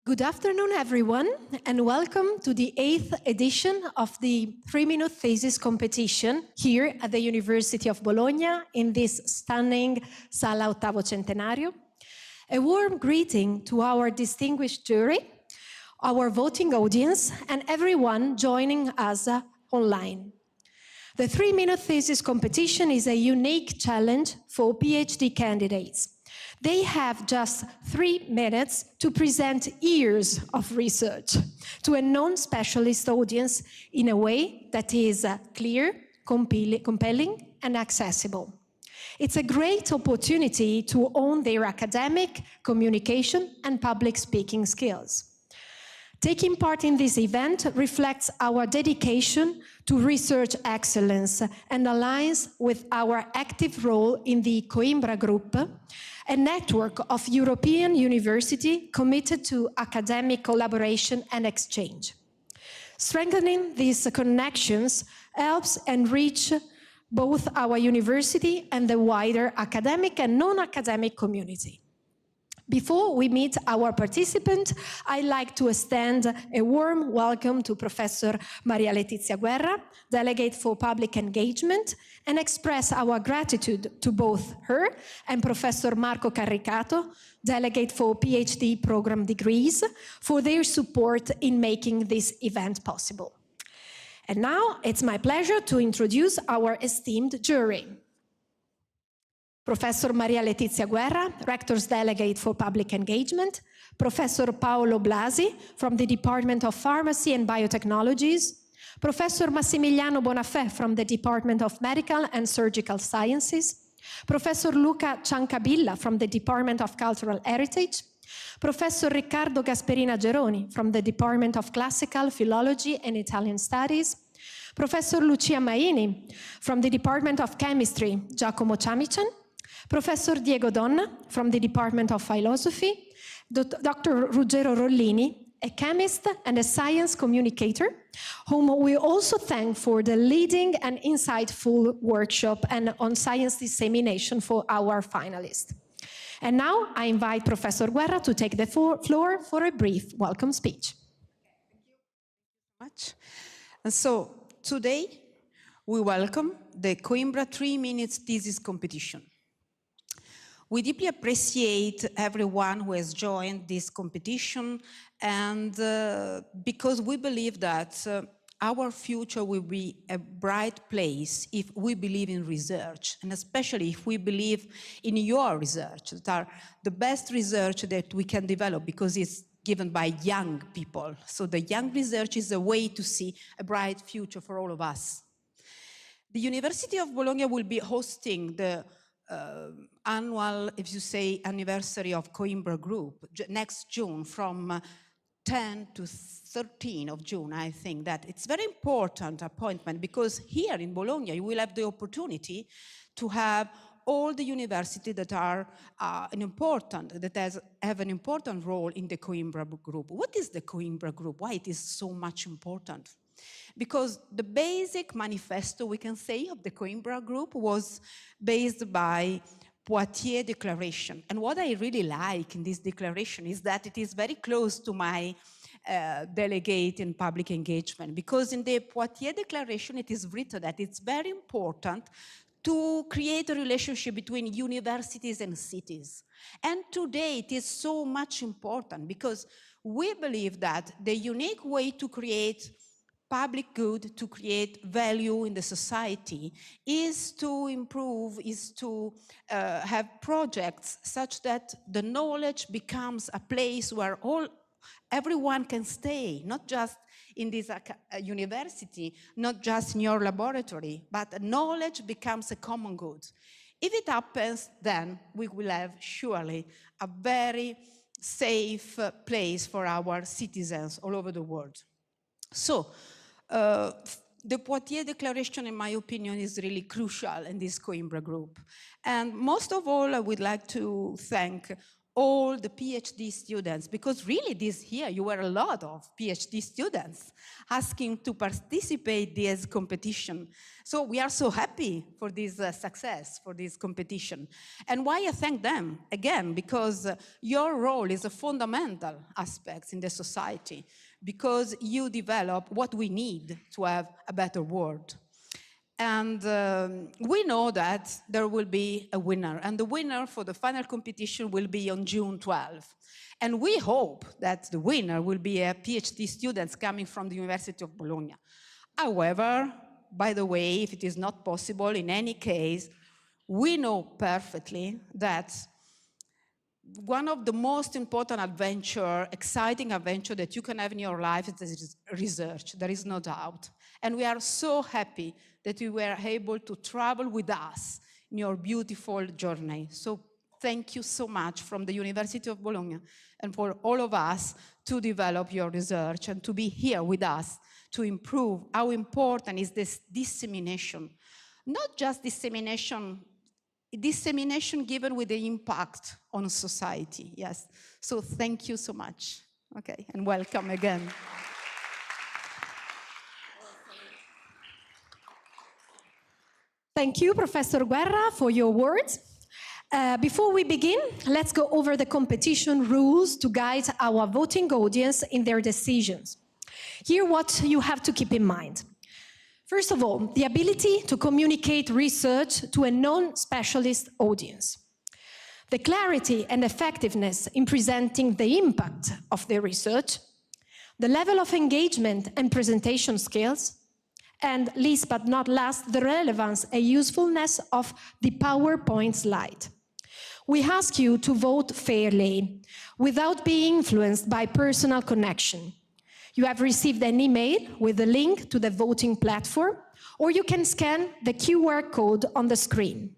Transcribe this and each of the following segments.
Good afternoon, everyone, and welcome to the 8th edition of the 3-Minute Thesis competition here at the University of Bologna in this stunning Sala Ottavo Centenario. A warm greeting to our distinguished jury, our voting audience, and everyone joining us online. The 3-Minute Thesis competition is a unique challenge for PhD candidates. They have just 3 minutes to present years of research to a non-specialist audience in a way that is clear, compelling, and accessible. It's a great opportunity to own their academic, communication, and public speaking skills. Taking part in this event reflects our dedication to research excellence and aligns with our active role in the Coimbra Group, a network of European universities committed to academic collaboration and exchange. Strengthening these connections helps enrich both our university and the wider academic and non-academic community. Before we meet our participant, I'd like to extend a warm welcome to Professor Maria Letizia Guerra, Delegate for Public Engagement, and express our gratitude to both her and Professor Marco Carricato, Delegate for PhD Program Degrees, for their support in making this event possible. And now it's my pleasure to introduce our esteemed jury. Professor Maria Letizia Guerra, Rector's Delegate for Public Engagement, Professor Paolo Blasi from the Department of Pharmacy and Biotechnologies, Professor Massimiliano Bonafè from the Department of Medical and Surgical Sciences, Professor Luca Ciancabilla from the Department of Cultural Heritage, Professor Riccardo Gasperina Geroni from the Department of Classical Philology and Italian Studies, Professor Lucia Maini from the Department of Chemistry, Giacomo Ciamicen, Professor Diego Donna from the Department of Philosophy, Dr. Ruggero Rollini, a chemist and a science communicator, whom we also thank for the leading and insightful workshop and on science dissemination for our finalists. And now I invite Professor Guerra to take the floor for a brief welcome speech. Thank you so much. And so today we welcome the Coimbra 3-Minute Thesis competition. We deeply appreciate everyone who has joined this competition, and because we believe that our future will be a bright place if we believe in research, and especially if we believe in your research, that are the best research that we can develop, because it's given by young people. So the young research is a way to see a bright future for all of us. The University of Bologna will be hosting the annual, if you say, anniversary of Coimbra Group next June from 10 to 13 of June. I think that it's very important appointment, because here in Bologna you will have the opportunity to have all the universities that are have an important role in the Coimbra Group. What is the Coimbra Group? Why it is so much important? Because the basic manifesto, we can say, of the Coimbra Group was based by Poitiers Declaration. And what I really like in this declaration is that it is very close to my delegate in public engagement, because in the Poitiers Declaration it is written that it's very important to create a relationship between universities and cities. And today it is so much important, because we believe that the unique way to create public good, to create value in the society, is to improve, is to have projects such that the knowledge becomes a place where everyone can stay, not just in this university, not just in your laboratory, but knowledge becomes a common good. If it happens, then we will have surely a very safe place for our citizens all over the world. So, the Poitiers Declaration, in my opinion, is really crucial in this Coimbra Group. And most of all, I would like to thank all the PhD students, because really this year you were a lot of PhD students asking to participate this competition. So we are so happy for this success, for this competition. And why I thank them? Again, because your role is a fundamental aspect in the society, because you develop what we need to have a better world. And we know that there will be a winner, and the winner for the final competition will be on June 12th. And we hope that the winner will be a PhD student coming from the University of Bologna. However, by the way, if it is not possible, in any case, we know perfectly that one of the most important exciting adventure that you can have in your life is research, there is no doubt. And we are so happy that you were able to travel with us in your beautiful journey. So thank you so much from the University of Bologna and for all of us to develop your research and to be here with us to improve how important is this dissemination. Not just dissemination given with the impact on society, yes. So thank you so much, okay, and welcome again. Thank you, Professor Guerra, for your words. Before we begin, let's go over the competition rules to guide our voting audience in their decisions. Here, what you have to keep in mind. First of all, the ability to communicate research to a non-specialist audience. The clarity and effectiveness in presenting the impact of the research. The level of engagement and presentation skills. And last but not last, the relevance and usefulness of the PowerPoint slide. We ask you to vote fairly, without being influenced by personal connection. You have received an email with a link to the voting platform, or you can scan the QR code on the screen.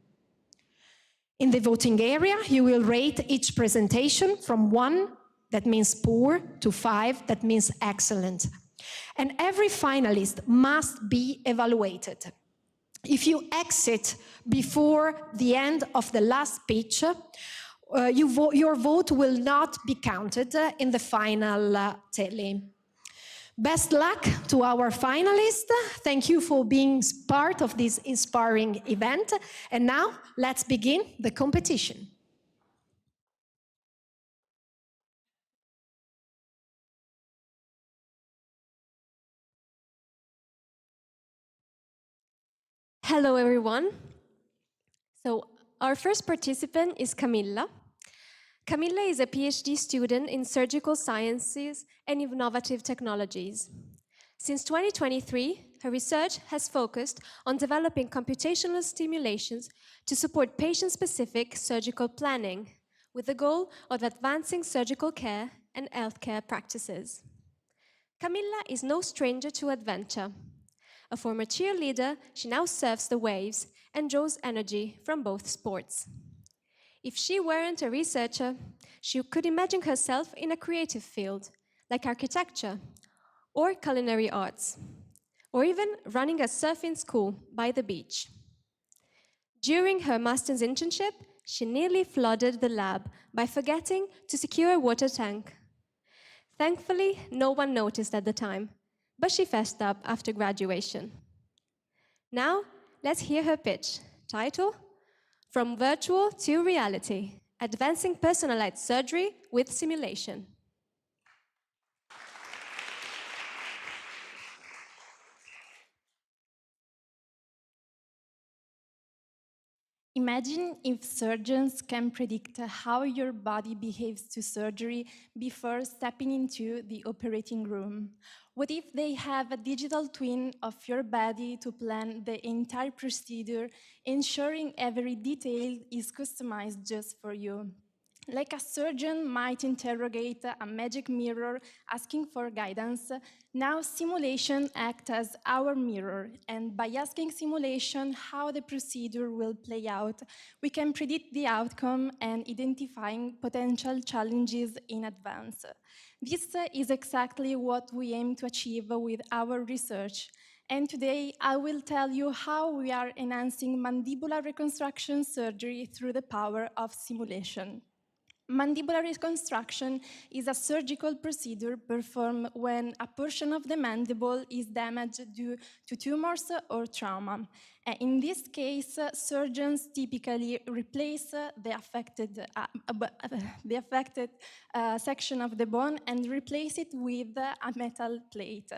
In the voting area, you will rate each presentation from 1, that means poor, to 5, that means excellent. And every finalist must be evaluated. If you exit before the end of the last speech, your vote will not be counted in the final tally. Best luck to our finalists. Thank you for being part of this inspiring event. And now, let's begin the competition. Hello, everyone. So our first participant is Camilla. Camilla is a PhD student in surgical sciences and innovative technologies. Since 2023, her research has focused on developing computational stimulations to support patient-specific surgical planning, with the goal of advancing surgical care and healthcare practices. Camilla is no stranger to adventure. A former cheerleader, she now surfs the waves and draws energy from both sports. If she weren't a researcher, she could imagine herself in a creative field, like architecture, or culinary arts, or even running a surfing school by the beach. During her master's internship, she nearly flooded the lab by forgetting to secure a water tank. Thankfully, no one noticed at the time, but she fessed up after graduation. Now, let's hear her pitch. Title: From Virtual to Reality, Advancing Personalized Surgery with Simulation. Imagine if surgeons can predict how your body behaves to surgery before stepping into the operating room. What if they have a digital twin of your body to plan the entire procedure, ensuring every detail is customized just for you? Like a surgeon might interrogate a magic mirror asking for guidance, now simulation acts as our mirror, and by asking simulation how the procedure will play out, we can predict the outcome and identifying potential challenges in advance. This is exactly what we aim to achieve with our research. And today, I will tell you how we are enhancing mandibular reconstruction surgery through the power of simulation. Mandibular reconstruction is a surgical procedure performed when a portion of the mandible is damaged due to tumors or trauma. In this case, surgeons typically replace the affected section of the bone and replace it with a metal plate.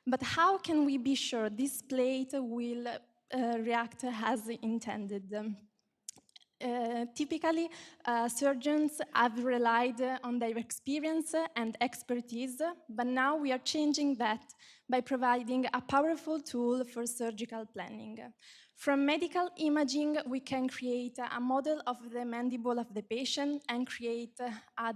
But how can we be sure this plate will react as intended? Typically, surgeons have relied on their experience and expertise, but now we are changing that by providing a powerful tool for surgical planning. From medical imaging, we can create a model of the mandible of the patient and create a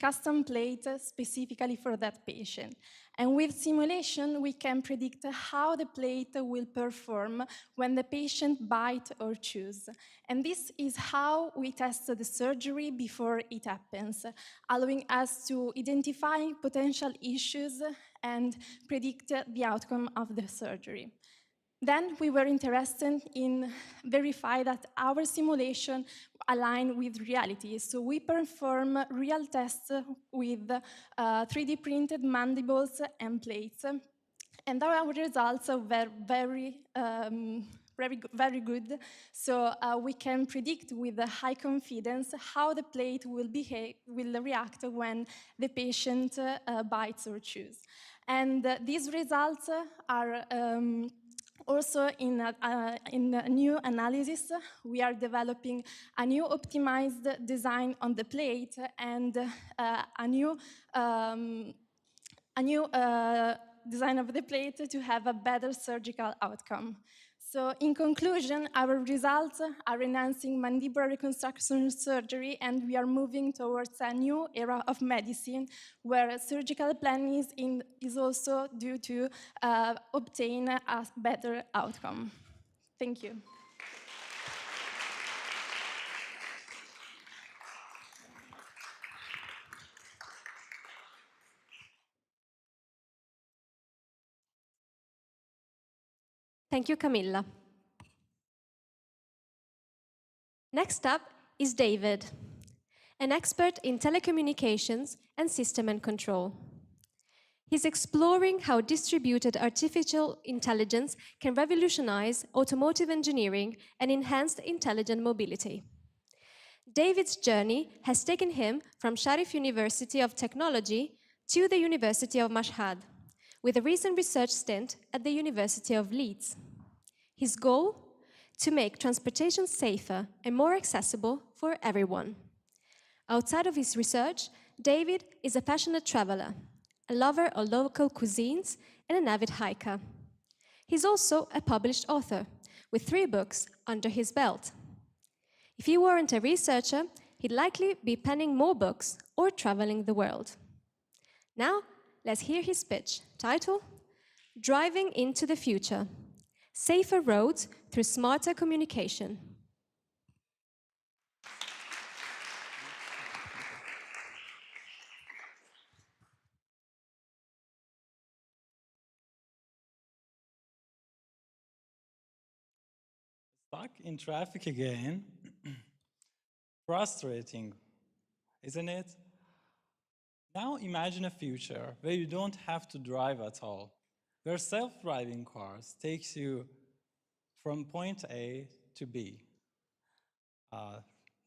custom plate specifically for that patient. And with simulation, we can predict how the plate will perform when the patient bites or chews. And this is how we test the surgery before it happens, allowing us to identify potential issues and predict the outcome of the surgery. Then we were interested in verify that our simulation align with reality. So we perform real tests with 3D printed mandibles and plates. And our results were very good. So we can predict with a high confidence how the plate will react when the patient bites or chews. And these results are also, in a new analysis, we are developing a new optimized design on the plate and a new design of the plate to have a better surgical outcome. So in conclusion, our results are enhancing mandibular reconstruction surgery, and we are moving towards a new era of medicine where surgical planning is also due to obtain a better outcome. Thank you. Thank you, Camilla. Next up is David, an expert in telecommunications and system and control. He's exploring how distributed artificial intelligence can revolutionize automotive engineering and enhance intelligent mobility. David's journey has taken him from Sharif University of Technology to the University of Mashhad, with a recent research stint at the University of Leeds. His goal? To make transportation safer and more accessible for everyone. Outside of his research, David is a passionate traveler, a lover of local cuisines, and an avid hiker. He's also a published author, with 3 books under his belt. If he weren't a researcher, he'd likely be penning more books or traveling the world. Now, let's hear his pitch, titled, Driving into the Future. Safer roads through smarter communication. Stuck in traffic again. Frustrating, isn't it? Now imagine a future where you don't have to drive at all, where self-driving cars takes you from point A to B.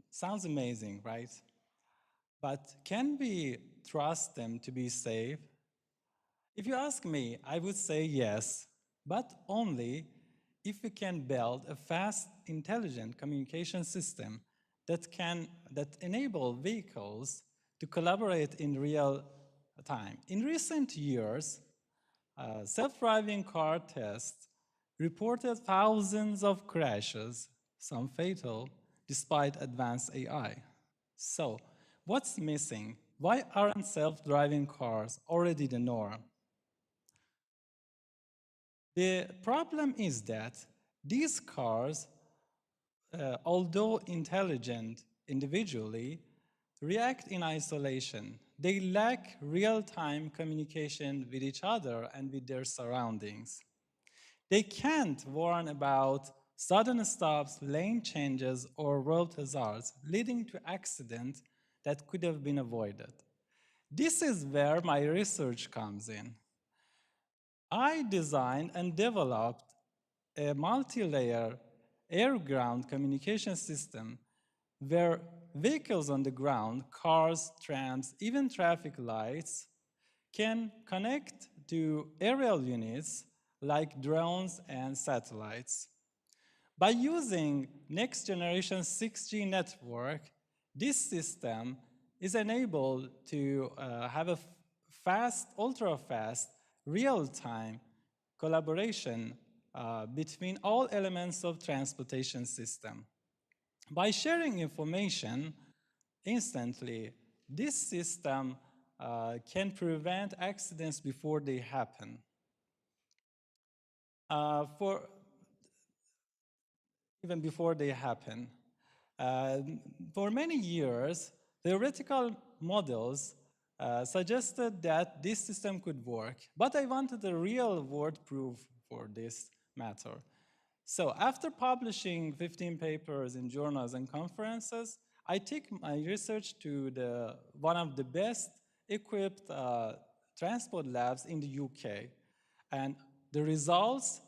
Sounds amazing, right? But can we trust them to be safe? If you ask me, I would say yes, but only if we can build a fast, intelligent communication system that enable vehicles to collaborate in real time. In recent years, self-driving car tests reported thousands of crashes, some fatal, despite advanced AI. So, what's missing? Why aren't self-driving cars already the norm? The problem is that these cars, although intelligent individually, react in isolation. They lack real-time communication with each other and with their surroundings. They can't warn about sudden stops, lane changes, or road hazards, leading to accidents that could have been avoided. This is where my research comes in. I designed and developed a multi-layer air-ground communication system where vehicles on the ground, cars, trams, even traffic lights, can connect to aerial units like drones and satellites. By using next generation 6G network, this system is enabled to have a fast, ultra-fast, real-time collaboration between all elements of transportation system. By sharing information instantly, this system can prevent accidents before they happen. Even before they happen. For many years, theoretical models suggested that this system could work, but I wanted a real-world proof for this matter. So after publishing 15 papers in journals and conferences, I took my research to one of the best equipped transport labs in the UK. And the results,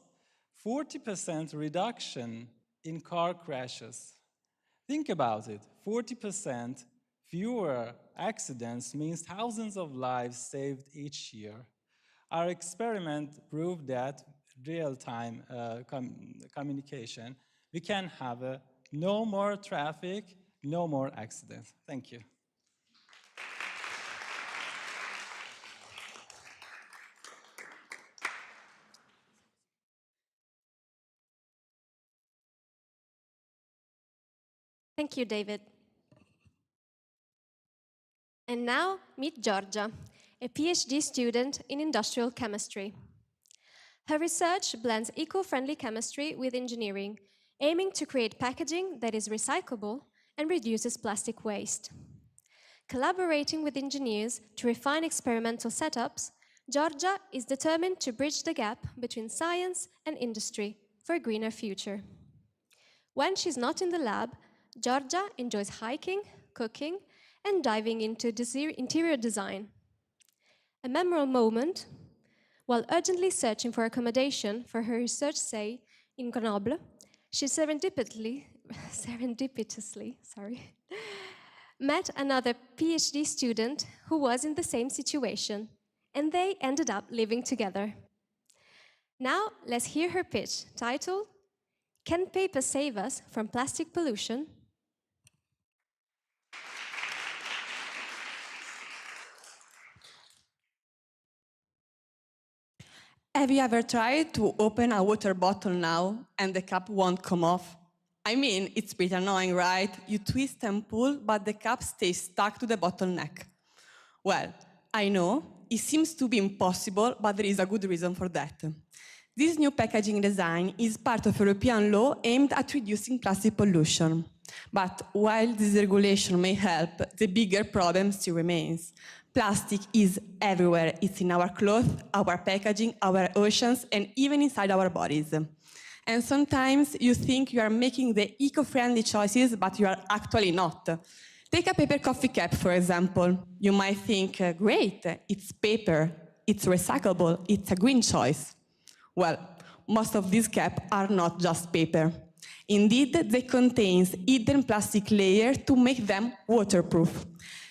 40% reduction in car crashes. Think about it, 40% fewer accidents means thousands of lives saved each year. Our experiment proved that real-time communication, we can have no more traffic, no more accidents. Thank you. Thank you, David. And now, meet Giorgia, a PhD student in industrial chemistry. Her research blends eco-friendly chemistry with engineering, aiming to create packaging that is recyclable and reduces plastic waste. Collaborating with engineers to refine experimental setups, Giorgia is determined to bridge the gap between science and industry for a greener future. When she's not in the lab, Giorgia enjoys hiking, cooking, and diving into interior design. A memorable moment, while urgently searching for accommodation for her research stay in Grenoble, she serendipitously met another PhD student who was in the same situation, and they ended up living together. Now, let's hear her pitch, titled, "Can paper save us from plastic pollution?" Have you ever tried to open a water bottle now and the cap won't come off? I mean, it's pretty annoying, right? You twist and pull, but the cap stays stuck to the bottleneck. Well, I know, it seems to be impossible, but there is a good reason for that. This new packaging design is part of European law aimed at reducing plastic pollution. But while this regulation may help, the bigger problem still remains. Plastic is everywhere. It's in our clothes, our packaging, our oceans, and even inside our bodies. And sometimes you think you are making the eco-friendly choices, but you are actually not. Take a paper coffee cap, for example. You might think, great, it's paper, it's recyclable, it's a green choice. Well, most of these caps are not just paper. Indeed, they contain hidden plastic layers to make them waterproof.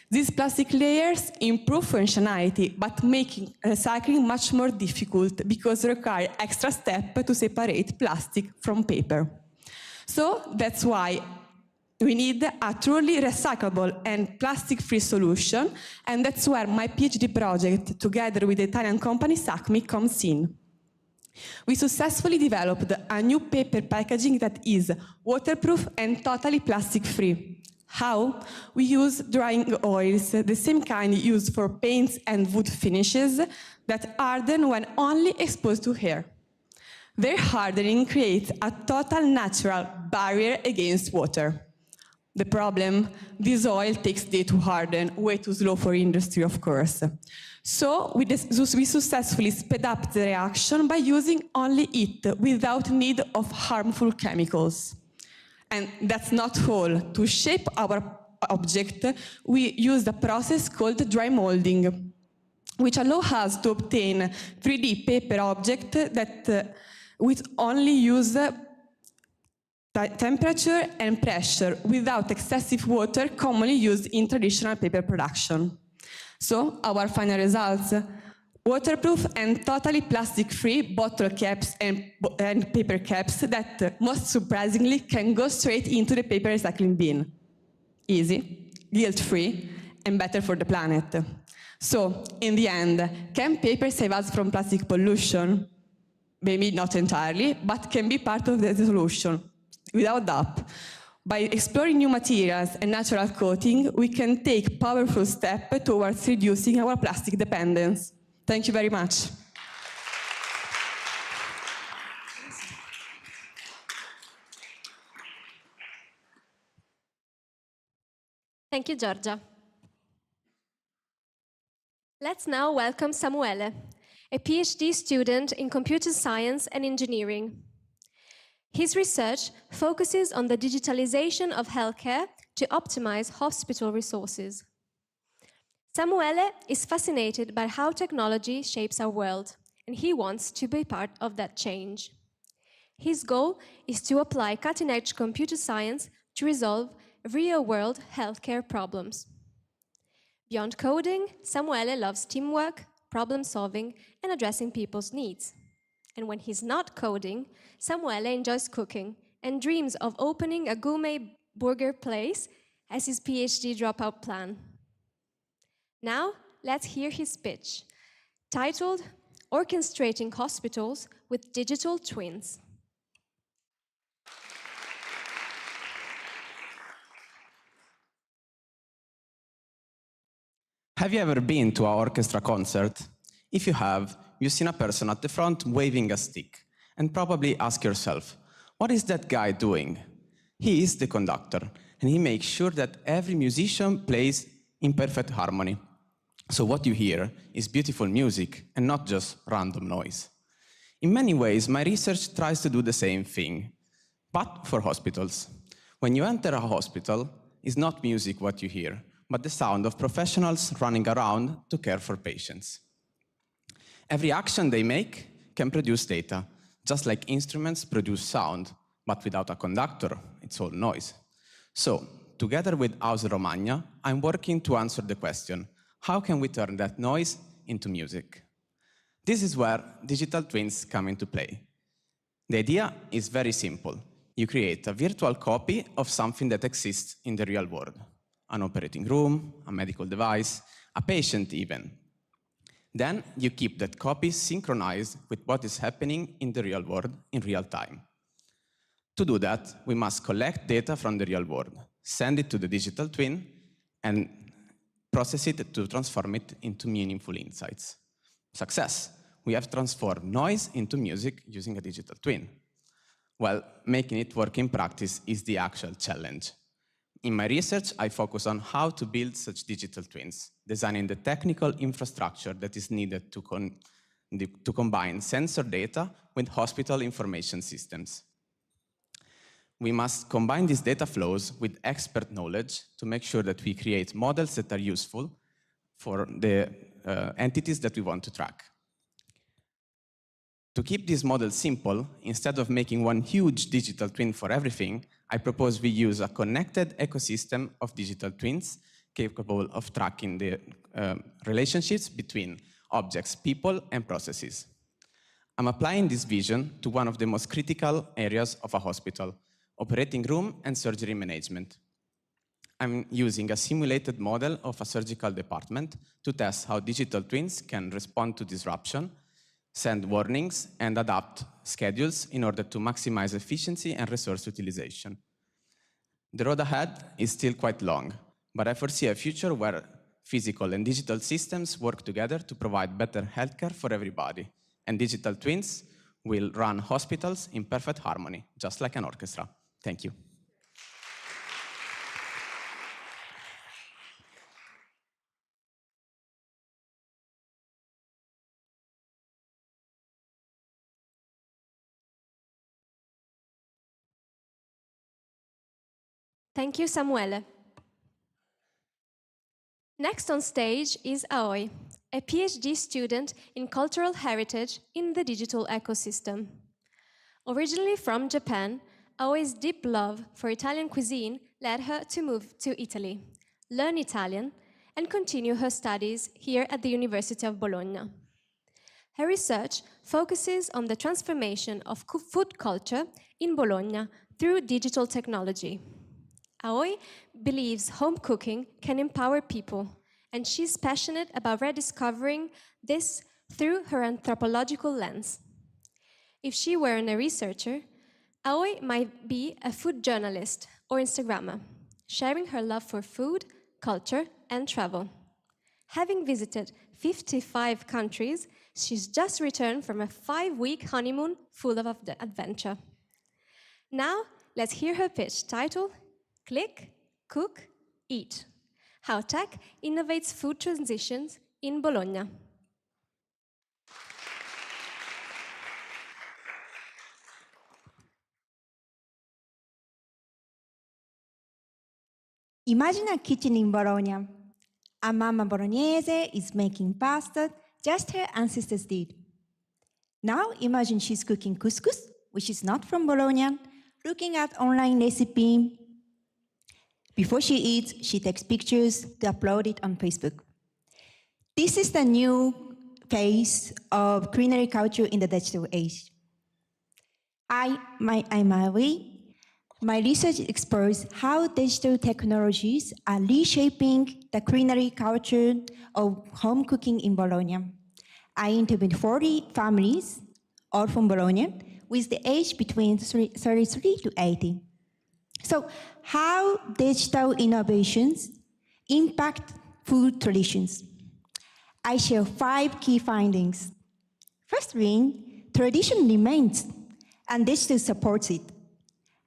These plastic layers improve functionality, but making recycling much more difficult because they require extra steps to separate plastic from paper. So that's why we need a truly recyclable and plastic-free solution, and that's where my PhD project, together with the Italian company SACMI, comes in. We successfully developed a new paper packaging that is waterproof and totally plastic-free. How? We use drying oils, the same kind used for paints and wood finishes, that harden when only exposed to air. Their hardening creates a total natural barrier against water. The problem? This oil takes days to harden, way too slow for industry, of course. So we successfully sped up the reaction by using only it without need of harmful chemicals. And that's not all. To shape our object, we used a process called dry molding, which allows us to obtain 3D paper object that with only use temperature and pressure without excessive water commonly used in traditional paper production. So our final results: waterproof and totally plastic-free bottle caps and paper caps that, most surprisingly, can go straight into the paper recycling bin. Easy, guilt-free, and better for the planet. So, in the end, can paper save us from plastic pollution? Maybe not entirely, but can be part of the solution, without doubt. By exploring new materials and natural coating, we can take powerful steps towards reducing our plastic dependence. Thank you very much. Thank you, Giorgia. Let's now welcome Samuele, a PhD student in computer science and engineering. His research focuses on the digitalization of healthcare to optimize hospital resources. Samuele is fascinated by how technology shapes our world, and he wants to be part of that change. His goal is to apply cutting-edge computer science to resolve real-world healthcare problems. Beyond coding, Samuele loves teamwork, problem-solving, and addressing people's needs. And when he's not coding, Samuele enjoys cooking and dreams of opening a gourmet burger place as his PhD dropout plan. Now, let's hear his pitch, titled Orchestrating Hospitals with Digital Twins. Have you ever been to an orchestra concert? If you have, you've seen a person at the front waving a stick, and probably ask yourself, what is that guy doing? He is the conductor, and he makes sure that every musician plays in perfect harmony. So what you hear is beautiful music, and not just random noise. In many ways, my research tries to do the same thing, but for hospitals. When you enter a hospital, it's not music what you hear, but the sound of professionals running around to care for patients. Every action they make can produce data, just like instruments produce sound, but without a conductor, it's all noise. So, together with House Romagna, I'm working to answer the question, how can we turn that noise into music? This is where digital twins come into play. The idea is very simple. You create a virtual copy of something that exists in the real world. An operating room, a medical device, a patient even. Then you keep that copy synchronized with what is happening in the real world in real time. To do that, we must collect data from the real world, send it to the digital twin, and process it to transform it into meaningful insights. Success! We have transformed noise into music using a digital twin. Well, making it work in practice is the actual challenge. In my research, I focus on how to build such digital twins, designing the technical infrastructure that is needed to combine sensor data with hospital information systems. We must combine these data flows with expert knowledge to make sure that we create models that are useful for the entities that we want to track. To keep these models simple, instead of making one huge digital twin for everything, I propose we use a connected ecosystem of digital twins capable of tracking the relationships between objects, people, and processes. I'm applying this vision to one of the most critical areas of a hospital, operating room and surgery management. I'm using a simulated model of a surgical department to test how digital twins can respond to disruption, send warnings, and adapt schedules in order to maximize efficiency and resource utilization. The road ahead is still quite long, but I foresee a future where physical and digital systems work together to provide better healthcare for everybody, and digital twins will run hospitals in perfect harmony, just like an orchestra. Thank you. Thank you, Samuele. Next on stage is Aoi, a PhD student in cultural heritage in the digital ecosystem. Originally from Japan, Aoi's deep love for Italian cuisine led her to move to Italy, learn Italian, and continue her studies here at the University of Bologna. Her research focuses on the transformation of food culture in Bologna through digital technology. Aoi believes home cooking can empower people, and she's passionate about rediscovering this through her anthropological lens. If she weren't a researcher, Aoi might be a food journalist or Instagrammer, sharing her love for food, culture, and travel. Having visited 55 countries, she's just returned from a 5-week honeymoon full of adventure. Now, let's hear her pitch titled, Click, Cook, Eat. How Tech Innovates Food Transitions in Bologna. Imagine a kitchen in Bologna. A mamma bolognese is making pasta just her ancestors did. Now imagine she's cooking couscous, which is not from Bologna, looking at online recipe. Before she eats, she takes pictures to upload it on Facebook. This is the new phase of culinary culture in the digital age. I'm Aoi. My research explores how digital technologies are reshaping the culinary culture of home cooking in Bologna. I interviewed 40 families, all from Bologna, with the age between 33 to 80. So, how digital innovations impact food traditions? I share 5 key findings. Firstly, tradition remains, and digital supports it.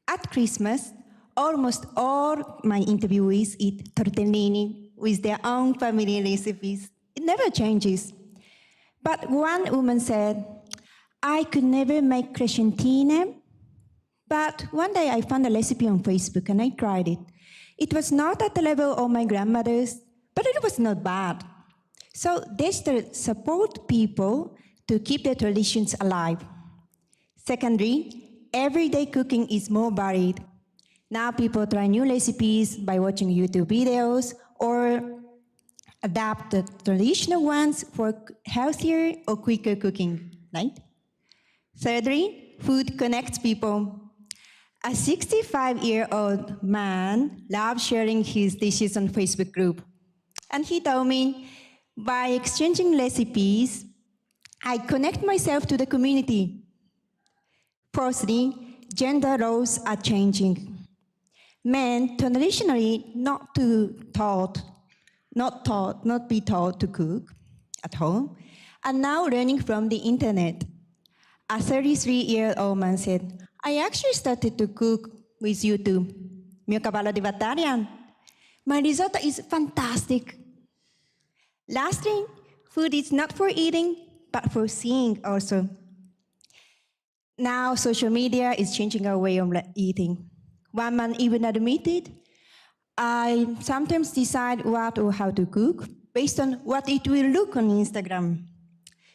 At Christmas, almost all my interviewees eat tortellini with their own family recipes. It never changes. But one woman said, I could never make crescentine, but one day I found a recipe on Facebook and I tried it. It was not at the level of my grandmother's, but it was not bad. So digital support people to keep their traditions alive. Secondly, everyday cooking is more varied. Now people try new recipes by watching YouTube videos or adapt the traditional ones for healthier or quicker cooking, right? Thirdly, food connects people. A 65-year-old man loves sharing his dishes on Facebook group. And he told me, by exchanging recipes, I connect myself to the community. Fourthly, gender roles are changing. Men traditionally not be taught to cook at home, are now learning from the internet. A 33-year-old man said, I actually started to cook with YouTube. Mio cavallo di battaglia. My risotto is fantastic. Lastly, food is not for eating, but for seeing also. Now, social media is changing our way of eating. One man even admitted, I sometimes decide what or how to cook based on what it will look on Instagram.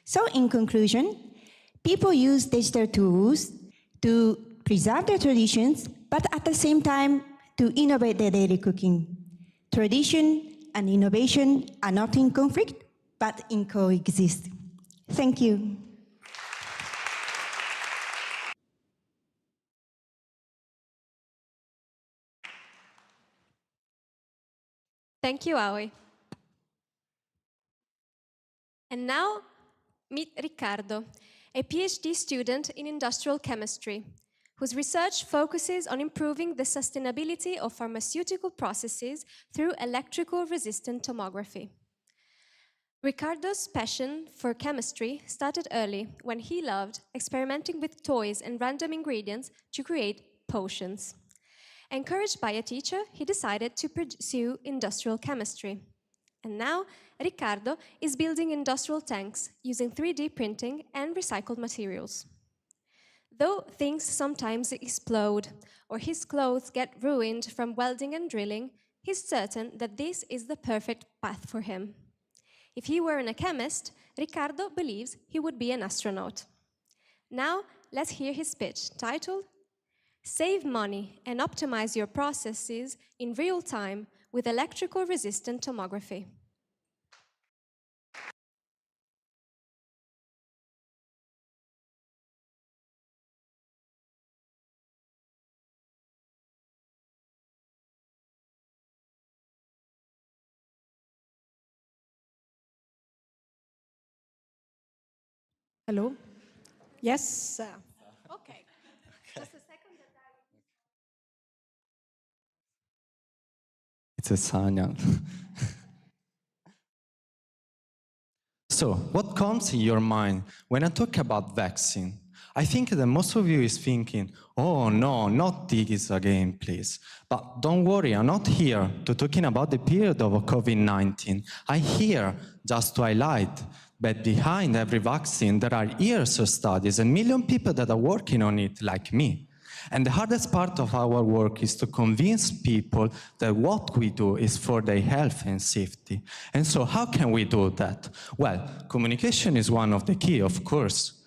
So in conclusion, people use digital tools to preserve their traditions, but at the same time, to innovate their daily cooking. Tradition and innovation are not in conflict, but in coexist. Thank you. Thank you, Aoi. And now, meet Riccardo, a PhD student in industrial chemistry, whose research focuses on improving the sustainability of pharmaceutical processes through electrical resistant tomography. Riccardo's passion for chemistry started early when he loved experimenting with toys and random ingredients to create potions. Encouraged by a teacher, he decided to pursue industrial chemistry. And now, Riccardo is building industrial tanks using 3D printing and recycled materials. Though things sometimes explode, or his clothes get ruined from welding and drilling, he's certain that this is the perfect path for him. If he weren't a chemist, Riccardo believes he would be an astronaut. Now, let's hear his speech, titled, Save money and optimize your processes in real time with electrical resistant tomography. Hello? Yes? Okay. Just a second. It's a signal. So, what comes in your mind when I talk about vaccine? I think that most of you is thinking, oh no, not this again, please. But don't worry, I'm not here to talking about the period of COVID-19. I'm here just to highlight that behind every vaccine, there are years of studies and million people that are working on it like me. And the hardest part of our work is to convince people that what we do is for their health and safety. And so how can we do that? Well, communication is one of the key, of course.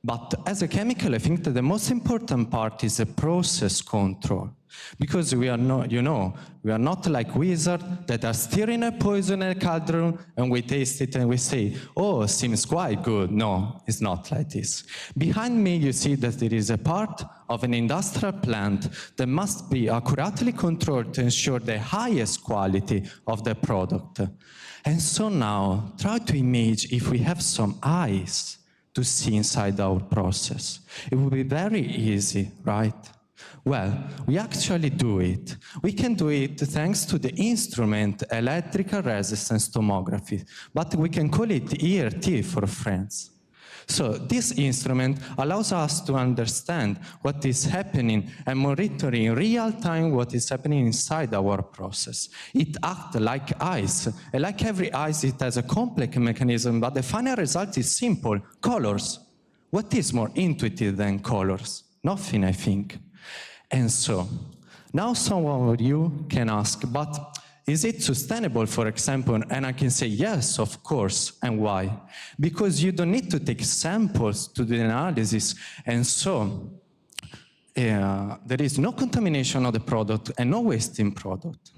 But as a chemical, I think that the most important part is the process control. Because we are not, we are not like wizards that are stirring a poison in a cauldron and we taste it and we say, oh, seems quite good. No, it's not like this. Behind me, you see that there is a part of an industrial plant that must be accurately controlled to ensure the highest quality of the product. And so now, try to imagine if we have some eyes to see inside our process. It will be very easy, right? Well, we actually do it. We can do it thanks to the instrument electrical resistance tomography, but we can call it ERT for friends. So this instrument allows us to understand what is happening and monitor in real time what is happening inside our process. It acts like eyes, and like every eyes, it has a complex mechanism, but the final result is simple, colors. What is more intuitive than colors? Nothing, I think. And so, now some of you can ask, but is it sustainable, for example? And I can say, yes, of course. And why? Because you don't need to take samples to do the analysis. And so, there is no contamination of the product and no waste in product.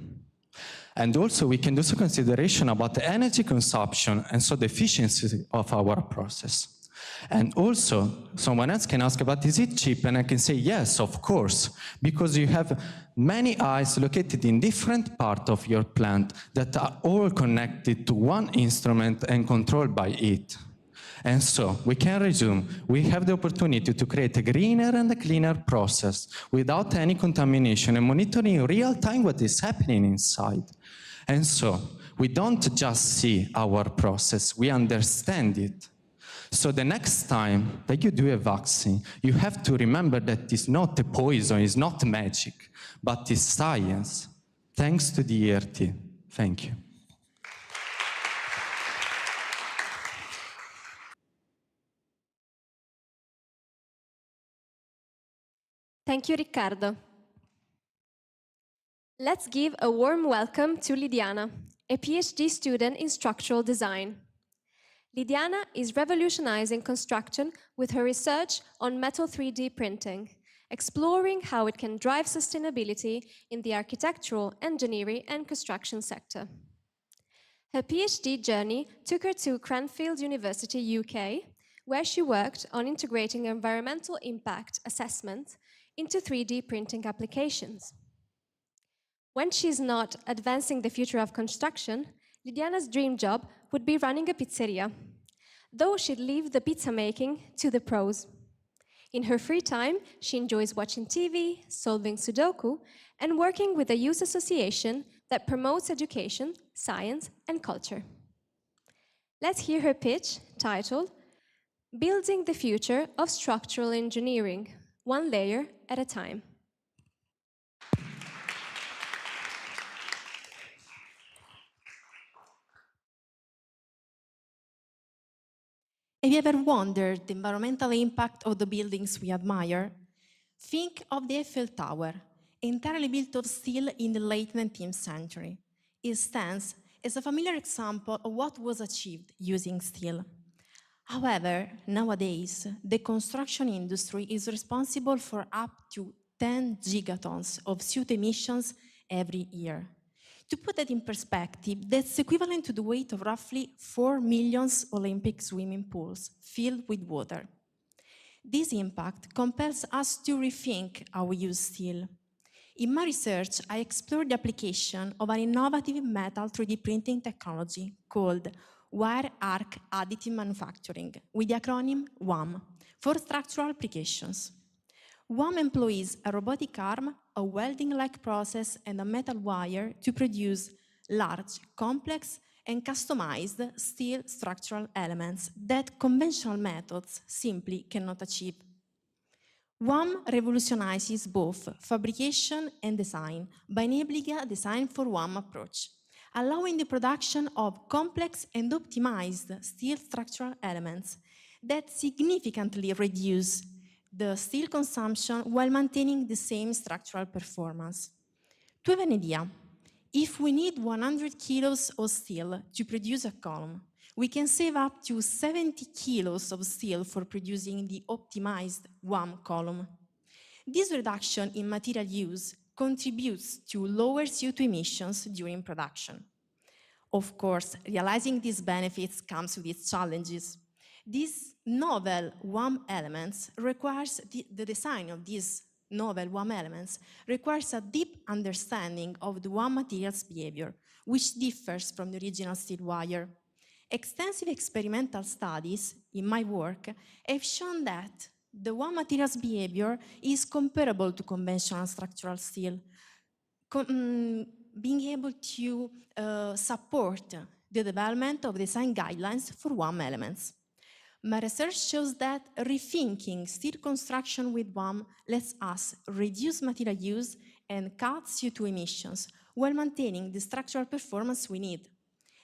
And also, we can do some consideration about the energy consumption and so the efficiency of our process. And also, someone else can ask about, is it cheap? And I can say, yes, of course, because you have many eyes located in different parts of your plant that are all connected to one instrument and controlled by it. And so, we can resume. We have the opportunity to create a greener and a cleaner process without any contamination and monitoring in real time what is happening inside. And so, we don't just see our process, we understand it. So the next time that you do a vaccine, you have to remember that it's not a poison, it's not magic, but it's science, thanks to the ERT. Thank you. Thank you, Riccardo. Let's give a warm welcome to Lidiana, a PhD student in structural design. Lidiana is revolutionizing construction with her research on metal 3D printing, exploring how it can drive sustainability in the architectural, engineering, and construction sector. Her PhD journey took her to Cranfield University, UK, where she worked on integrating environmental impact assessment into 3D printing applications. When she's not advancing the future of construction, Lidiana's dream job would be running a pizzeria, though she'd leave the pizza making to the pros. In her free time, she enjoys watching TV, solving Sudoku, and working with a youth association that promotes education, science, and culture. Let's hear her pitch, titled, Building the Future of Structural Engineering, One Layer at a Time. Have you ever wondered the environmental impact of the buildings we admire? Think of the Eiffel Tower, entirely built of steel in the late 19th century. It stands as a familiar example of what was achieved using steel. However, nowadays, the construction industry is responsible for up to 10 gigatons of CO2 emissions every year. To put that in perspective, that's equivalent to the weight of roughly 4 million Olympic swimming pools filled with water. This impact compels us to rethink how we use steel. In my research, I explored the application of an innovative metal 3D printing technology called Wire Arc Additive Manufacturing, with the acronym WAM, for structural applications. WAM employs a robotic arm, a welding-like process, and a metal wire to produce large, complex, and customized steel structural elements that conventional methods simply cannot achieve. WAM revolutionizes both fabrication and design by enabling a design for WAM approach, allowing the production of complex and optimized steel structural elements that significantly reduce the steel consumption while maintaining the same structural performance. To have an idea, if we need 100 kilos of steel to produce a column, we can save up to 70 kilos of steel for producing the optimized WAM column. This reduction in material use contributes to lower CO2 emissions during production. Of course, realizing these benefits comes with its challenges. These novel WAM elements requires the design of these novel WAM elements requires a deep understanding of the WAM material's behavior, which differs from the original steel wire. Extensive experimental studies in my work have shown that the WAM material's behavior is comparable to conventional structural steel, being able to support the development of design guidelines for WAM elements. My research shows that rethinking steel construction with WAM lets us reduce material use and cut CO2 emissions while maintaining the structural performance we need.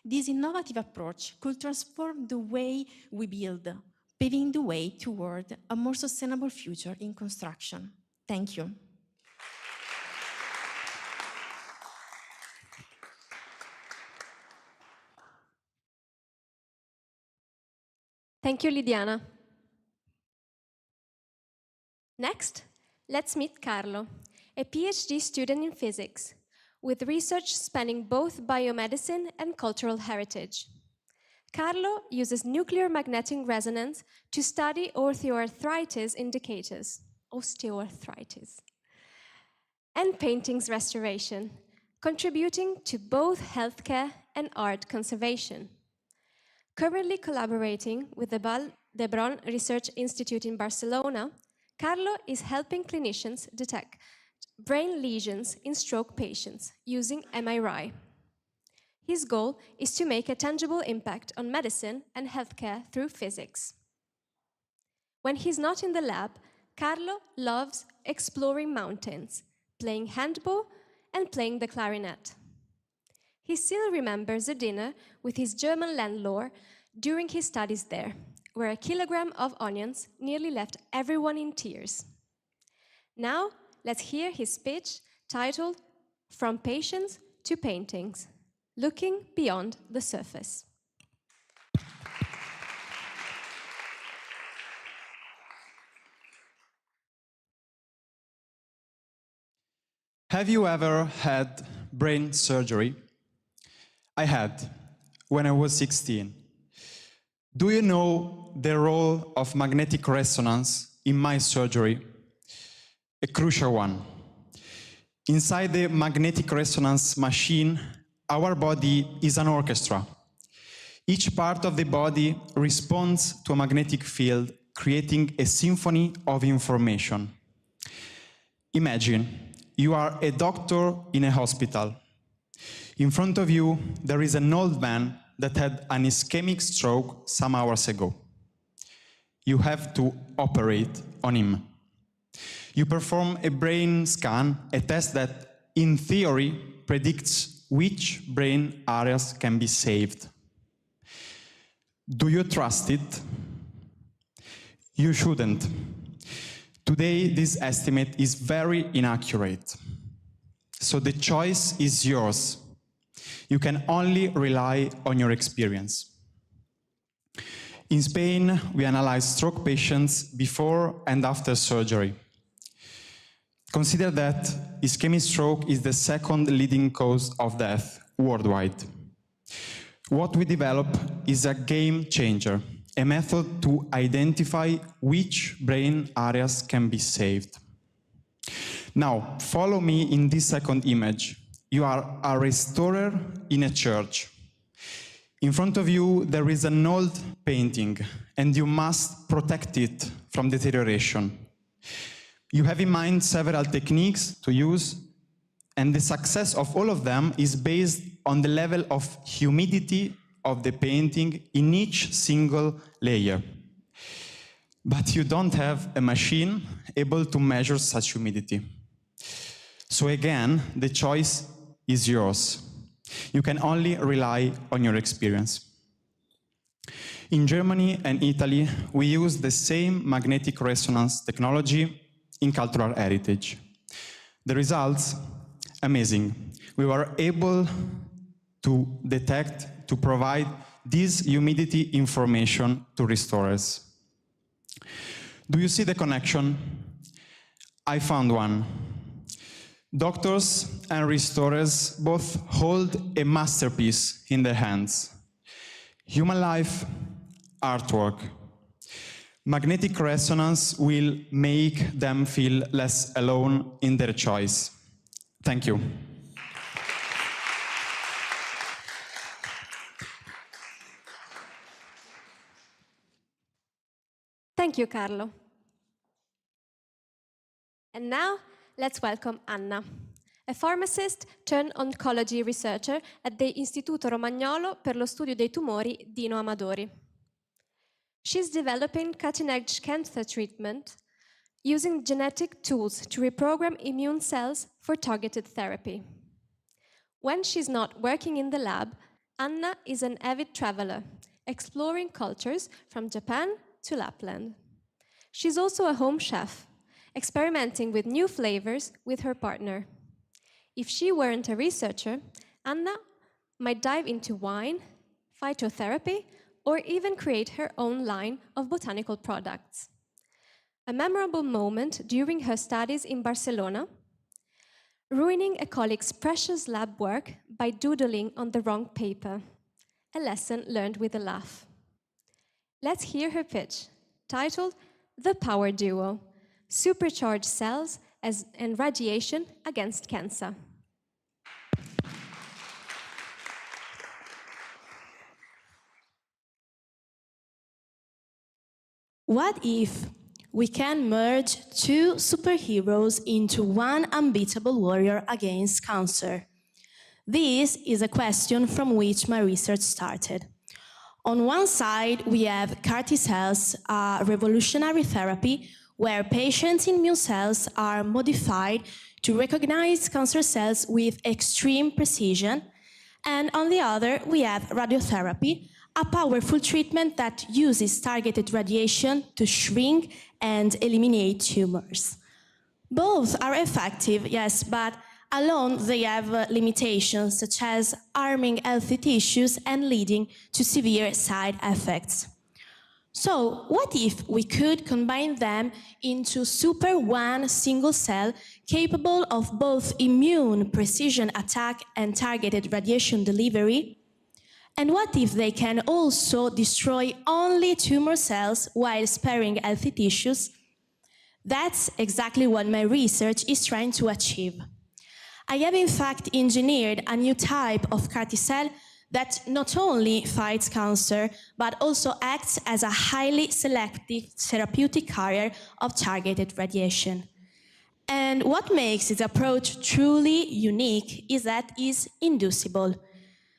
This innovative approach could transform the way we build, paving the way toward a more sustainable future in construction. Thank you. Thank you, Lidiana. Next, let's meet Carlo, a PhD student in physics, with research spanning both biomedicine and cultural heritage. Carlo uses nuclear magnetic resonance to study osteoarthritis indicators, and paintings restoration, contributing to both healthcare and art conservation. Currently collaborating with the Vall d'Hebron Research Institute in Barcelona, Carlo is helping clinicians detect brain lesions in stroke patients using MRI. His goal is to make a tangible impact on medicine and healthcare through physics. When he's not in the lab, Carlo loves exploring mountains, playing handball, and playing the clarinet. He still remembers a dinner with his German landlord during his studies there, where a kilogram of onions nearly left everyone in tears. Now, let's hear his speech titled From Patients to Paintings, Looking Beyond the Surface. Have you ever had brain surgery? I had, when I was 16. Do you know the role of magnetic resonance in my surgery? A crucial one. Inside the magnetic resonance machine, our body is an orchestra. Each part of the body responds to a magnetic field, creating a symphony of information. Imagine you are a doctor in a hospital. In front of you, there is an old man that had an ischemic stroke some hours ago. You have to operate on him. You perform a brain scan, a test that, in theory, predicts which brain areas can be saved. Do you trust it? You shouldn't. Today, this estimate is very inaccurate. So the choice is yours. You can only rely on your experience. In Spain, we analyze stroke patients before and after surgery. Consider that ischemic stroke is the second leading cause of death worldwide. What we develop is a game changer, a method to identify which brain areas can be saved. Now, follow me in this second image. You are a restorer in a church. In front of you, there is an old painting, and you must protect it from deterioration. You have in mind several techniques to use, and the success of all of them is based on the level of humidity of the painting in each single layer. But you don't have a machine able to measure such humidity. So again, the choice is yours. You can only rely on your experience. In Germany and Italy, we use the same magnetic resonance technology in cultural heritage. The results, amazing. We were able to detect, to provide this humidity information to restorers. Do you see the connection? I found one. Doctors and restorers both hold a masterpiece in their hands. Human life, artwork. Magnetic resonance will make them feel less alone in their choice. Thank you. Thank you, Carlo. And now, let's welcome Anna, a pharmacist turned oncology researcher at the Istituto Romagnolo per lo studio dei tumori Dino Amadori. She's developing cutting-edge cancer treatment using genetic tools to reprogram immune cells for targeted therapy. When she's not working in the lab, Anna is an avid traveler, exploring cultures from Japan to Lapland. She's also a home chef, experimenting with new flavors with her partner. If she weren't a researcher, Anna might dive into wine, phytotherapy, or even create her own line of botanical products. A memorable moment during her studies in Barcelona, ruining a colleague's precious lab work by doodling on the wrong paper, a lesson learned with a laugh. Let's hear her pitch, titled The Power Duo, Supercharged Cells and Radiation Against Cancer. What if we can merge two superheroes into one unbeatable warrior against cancer? This is a question from which my research started. On one side, we have CAR T cells, a revolutionary therapy where patients' immune cells are modified to recognize cancer cells with extreme precision. And on the other, we have radiotherapy, a powerful treatment that uses targeted radiation to shrink and eliminate tumors. Both are effective, yes, but alone they have limitations, such as harming healthy tissues and leading to severe side effects. So, what if we could combine them into one single cell capable of both immune precision attack and targeted radiation delivery? And what if they can also destroy only tumor cells while sparing healthy tissues? That's exactly what my research is trying to achieve. I have in fact engineered a new type of CAR T cell that not only fights cancer, but also acts as a highly selective therapeutic carrier of targeted radiation. And what makes this approach truly unique is that it's inducible.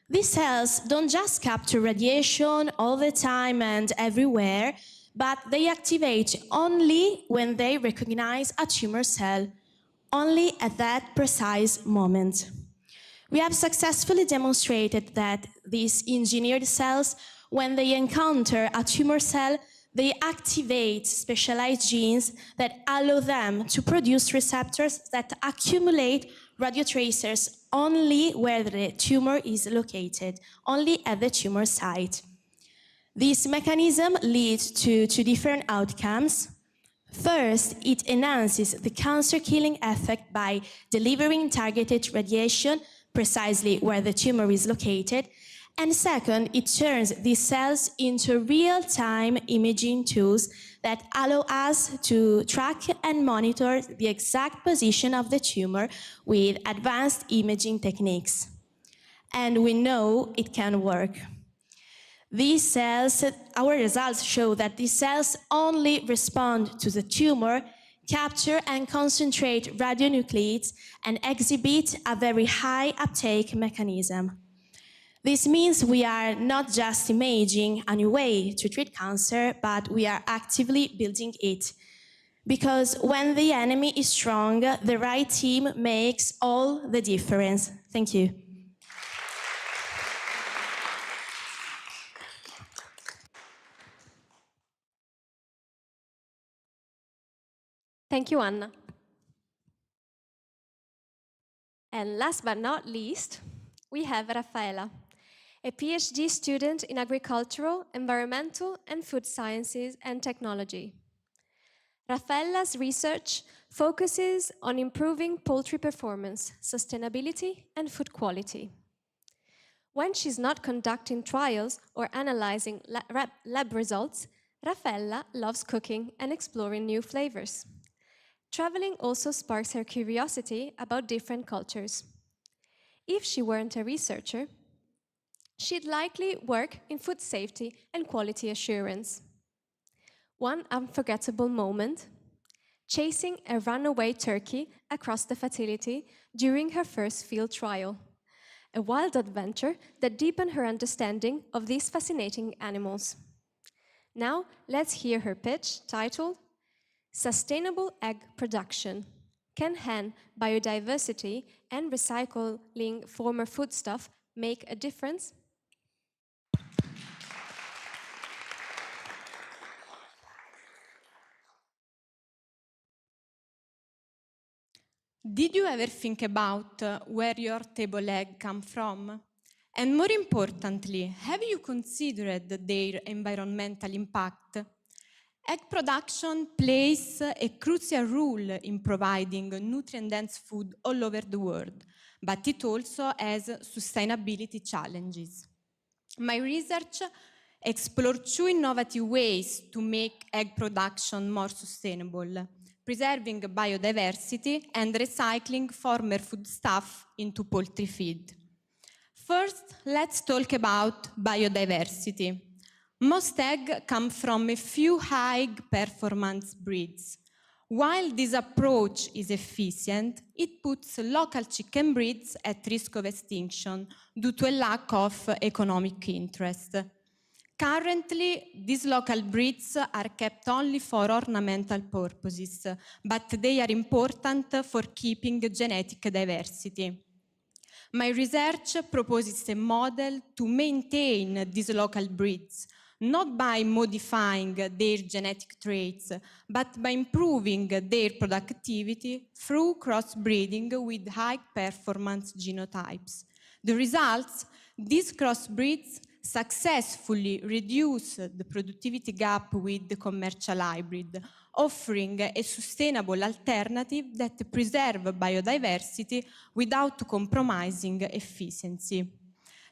These cells don't just capture radiation all the time and everywhere, but they activate only when they recognize a tumor cell, only at that precise moment. We have successfully demonstrated that these engineered cells, when they encounter a tumor cell, They activate specialized genes that allow them to produce receptors that accumulate radiotracers only where the tumor is located, only at the tumor site. This mechanism leads to two different outcomes. First, it enhances the cancer-killing effect by delivering targeted radiation precisely where the tumor is located. And second, it turns these cells into real-time imaging tools that allow us to track and monitor the exact position of the tumor with advanced imaging techniques. And we know it can work. These cells, our results show that these cells only respond to the tumor, capture and concentrate radionuclides, and exhibit a very high uptake mechanism. This means we are not just imaging a new way to treat cancer, but we are actively building it. Because when the enemy is strong, the right team makes all the difference. Thank you. Thank you, Anna. And last but not least, we have Raffaella, a PhD student in agricultural, environmental, and food sciences and technology. Raffaella's research focuses on improving poultry performance, sustainability, and food quality. When she's not conducting trials or analyzing lab results, Raffaella loves cooking and exploring new flavors. Traveling also sparks her curiosity about different cultures. If she weren't a researcher, she'd likely work in food safety and quality assurance. One unforgettable moment: chasing a runaway turkey across the facility during her first field trial. A wild adventure that deepened her understanding of these fascinating animals. Now, let's hear her pitch titled Sustainable Egg Production. Can hen biodiversity and recycling former foodstuff make a difference? Did you ever think about where your table egg come from? And more importantly, have you considered their environmental impact? Egg production plays a crucial role in providing nutrient-dense food all over the world, but it also has sustainability challenges. My research explored two innovative ways to make egg production more sustainable: preserving biodiversity and recycling former foodstuff into poultry feed. First, let's talk about biodiversity. Most eggs come from a few high-performance breeds. While this approach is efficient, it puts local chicken breeds at risk of extinction due to a lack of economic interest. Currently, these local breeds are kept only for ornamental purposes, but they are important for keeping genetic diversity. My research proposes a model to maintain these local breeds, not by modifying their genetic traits, but by improving their productivity through crossbreeding with high-performance genotypes. The results: these crossbreeds successfully reduce the productivity gap with the commercial hybrid, offering a sustainable alternative that preserves biodiversity without compromising efficiency.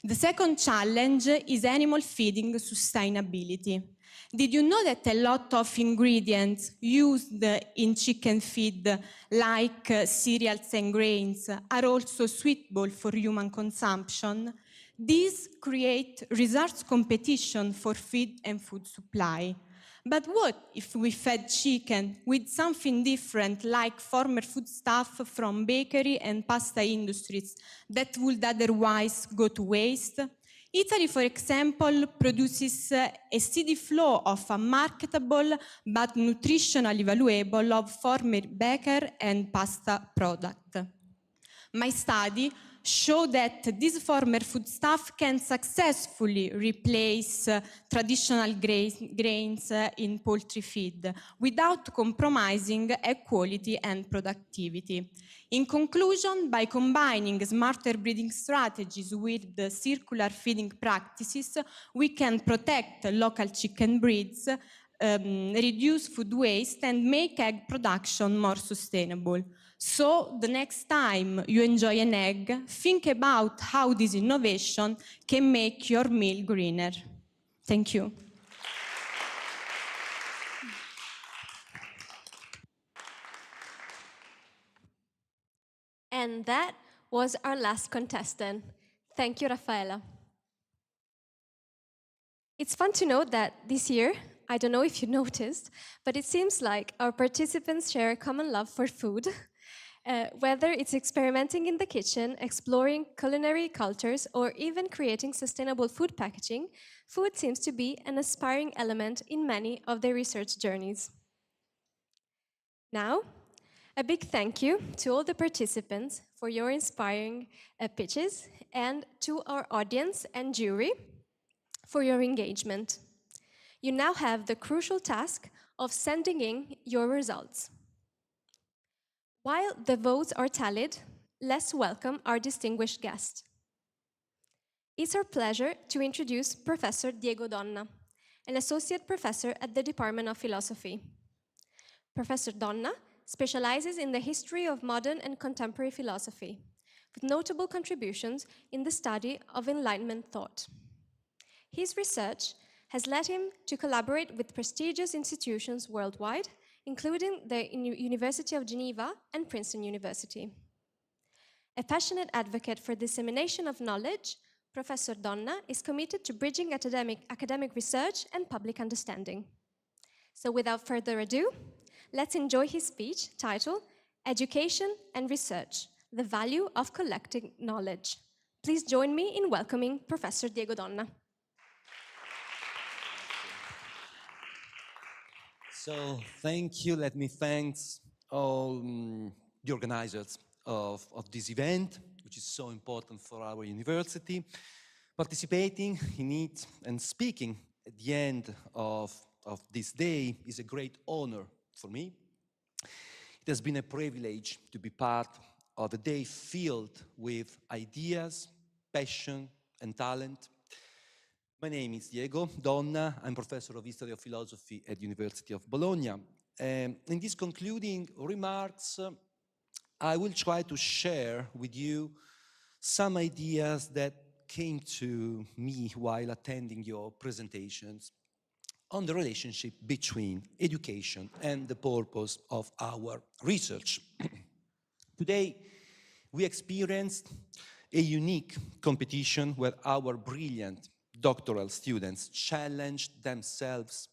The second challenge is animal feeding sustainability. Did you know that a lot of ingredients used in chicken feed, like cereals and grains, are also suitable for human consumption? These create resource competition for feed and food supply. But what if we fed chicken with something different, like former foodstuff from bakery and pasta industries that would otherwise go to waste? Italy, for example, produces a steady flow of unmarketable but nutritionally valuable of former baker and pasta product. My study show that this former foodstuff can successfully replace traditional grains in poultry feed without compromising egg quality and productivity. In conclusion, by combining smarter breeding strategies with the circular feeding practices, we can protect local chicken breeds, reduce food waste, and make egg production more sustainable. So the next time you enjoy an egg, think about how this innovation can make your meal greener. Thank you. And that was our last contestant. Thank you, Raffaella. It's fun to note that this year, I don't know if you noticed, but it seems like our participants share a common love for food. Whether it's experimenting in the kitchen, exploring culinary cultures, or even creating sustainable food packaging, food seems to be an aspiring element in many of their research journeys. Now, a big thank you to all the participants for your inspiring pitches, and to our audience and jury for your engagement. You now have the crucial task of sending in your results. While the votes are tallied, let's welcome our distinguished guest. It's our pleasure to introduce Professor Diego Donna, an associate professor at the Department of Philosophy. Professor Donna specializes in the history of modern and contemporary philosophy, with notable contributions in the study of Enlightenment thought. His research has led him to collaborate with prestigious institutions worldwide, including the University of Geneva and Princeton University. A passionate advocate for dissemination of knowledge, Professor Donna is committed to bridging academic research and public understanding. So without further ado, let's enjoy his speech titled Education and Research, the Value of Collecting Knowledge. Please join me in welcoming Professor Diego Donna. So thank you. Let me thank all the organizers of this event, which is so important for our university. Participating in it and speaking at the end of this day is a great honor for me. It has been a privilege to be part of a day filled with ideas, passion, and talent. My name is Diego Donna. I'm professor of History of Philosophy at the University of Bologna. In these concluding remarks, I will try to share with you some ideas that came to me while attending your presentations on the relationship between education and the purpose of our research. Today, we experienced a unique competition where our brilliant doctoral students challenged themselves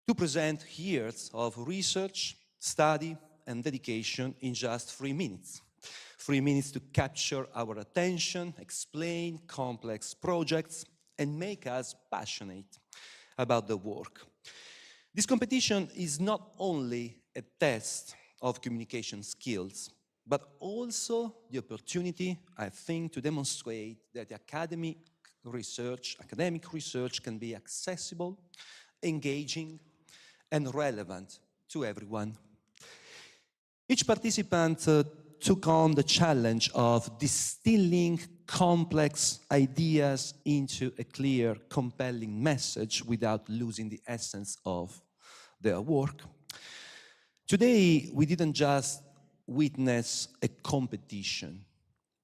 to present years of research, study, and dedication in just 3 minutes. 3 minutes to capture our attention, explain complex projects, and make us passionate about the work. This competition is not only a test of communication skills, but also the opportunity, I think, to demonstrate that academic research can be accessible, engaging, and relevant to everyone. Each participant took on the challenge of distilling complex ideas into a clear, compelling message without losing the essence of their work. Today, we didn't just witness a competition,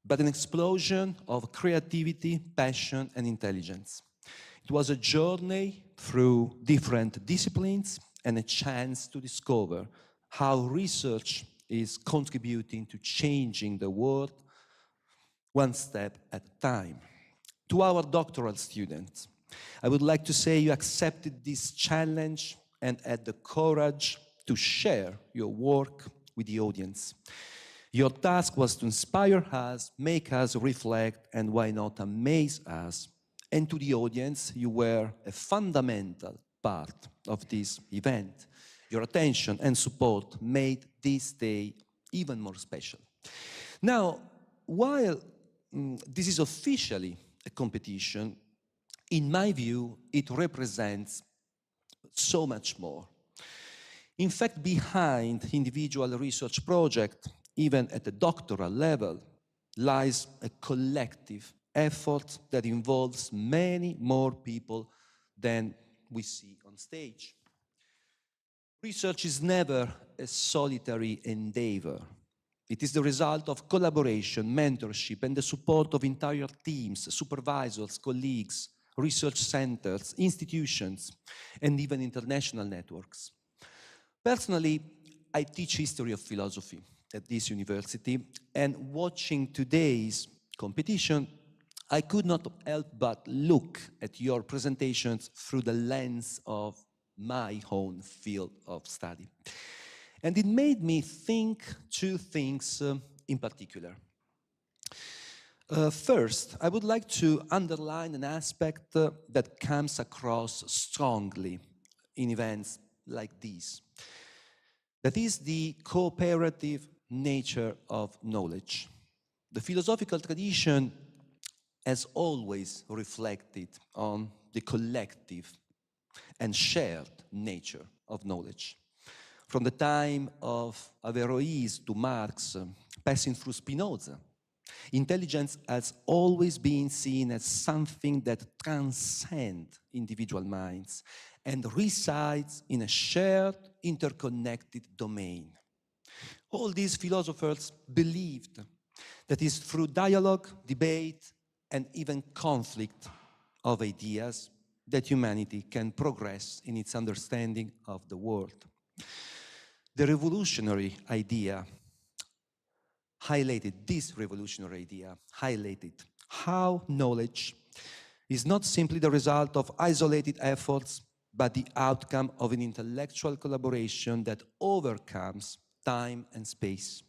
but an explosion of creativity, passion, and intelligence. It was a journey through different disciplines and a chance to discover how research is contributing to changing the world one step at a time. To our doctoral students, I would like to say you accepted this challenge and had the courage to share your work with the audience. Your task was to inspire us, make us reflect, and why not amaze us. And to the audience, you were a fundamental part of this event. Your attention and support made this day even more special. Now, while this is officially a competition, in my view, it represents so much more. In fact, behind individual research project, even at the doctoral level, lies a collective effort that involves many more people than we see on stage. Research is never a solitary endeavor. It is the result of collaboration, mentorship, and the support of entire teams, supervisors, colleagues, research centers, institutions, and even international networks. Personally, I teach history of philosophy at this university, and watching today's competition, I could not help but look at your presentations through the lens of my own field of study. And it made me think two things in particular. First, I would like to underline an aspect that comes across strongly in events like these. That is the cooperative nature of knowledge. The philosophical tradition has always reflected on the collective and shared nature of knowledge. From the time of Averroes to Marx, passing through Spinoza, intelligence has always been seen as something that transcends individual minds and resides in a shared, interconnected domain. All these philosophers believed that it's through dialogue, debate, and even conflict of ideas that humanity can progress in its understanding of the world. The revolutionary idea highlighted how knowledge is not simply the result of isolated efforts, but the outcome of an intellectual collaboration that overcomes time and space.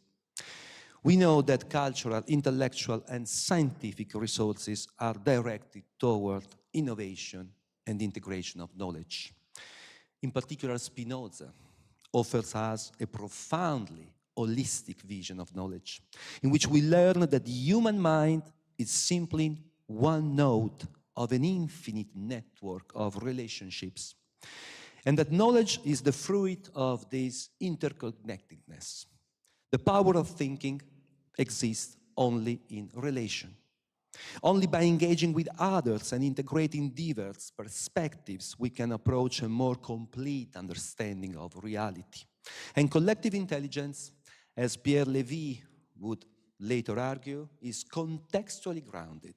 We know that cultural, intellectual, and scientific resources are directed toward innovation and integration of knowledge. In particular, Spinoza offers us a profoundly holistic vision of knowledge, in which we learn that the human mind is simply one node of an infinite network of relationships, and that knowledge is the fruit of this interconnectedness. The power of thinking exists only in relation. Only by engaging with others and integrating diverse perspectives, we can approach a more complete understanding of reality. And collective intelligence, as Pierre Levy would later argue, is contextually grounded,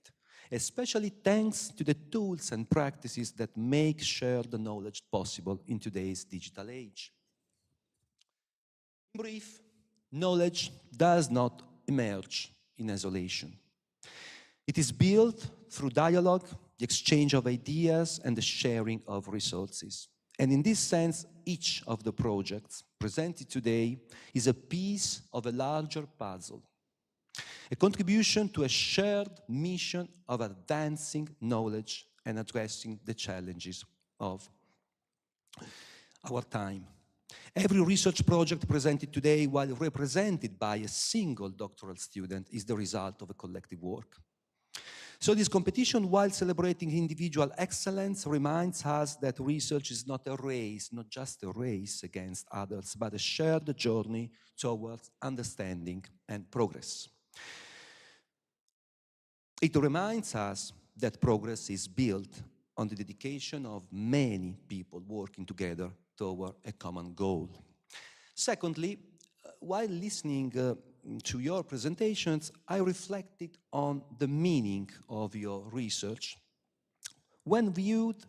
especially thanks to the tools and practices that make shared knowledge possible in today's digital age. In brief, knowledge does not emerge in isolation. It is built through dialogue, the exchange of ideas, and the sharing of resources. And in this sense, each of the projects presented today is a piece of a larger puzzle, a contribution to a shared mission of advancing knowledge and addressing the challenges of our time. Every research project presented today, while represented by a single doctoral student, is the result of a collective work. So this competition, while celebrating individual excellence, reminds us that research is not a race, not just a race against others, but a shared journey towards understanding and progress. It reminds us that progress is built on the dedication of many people working together toward a common goal. Secondly, while listening to your presentations, I reflected on the meaning of your research when viewed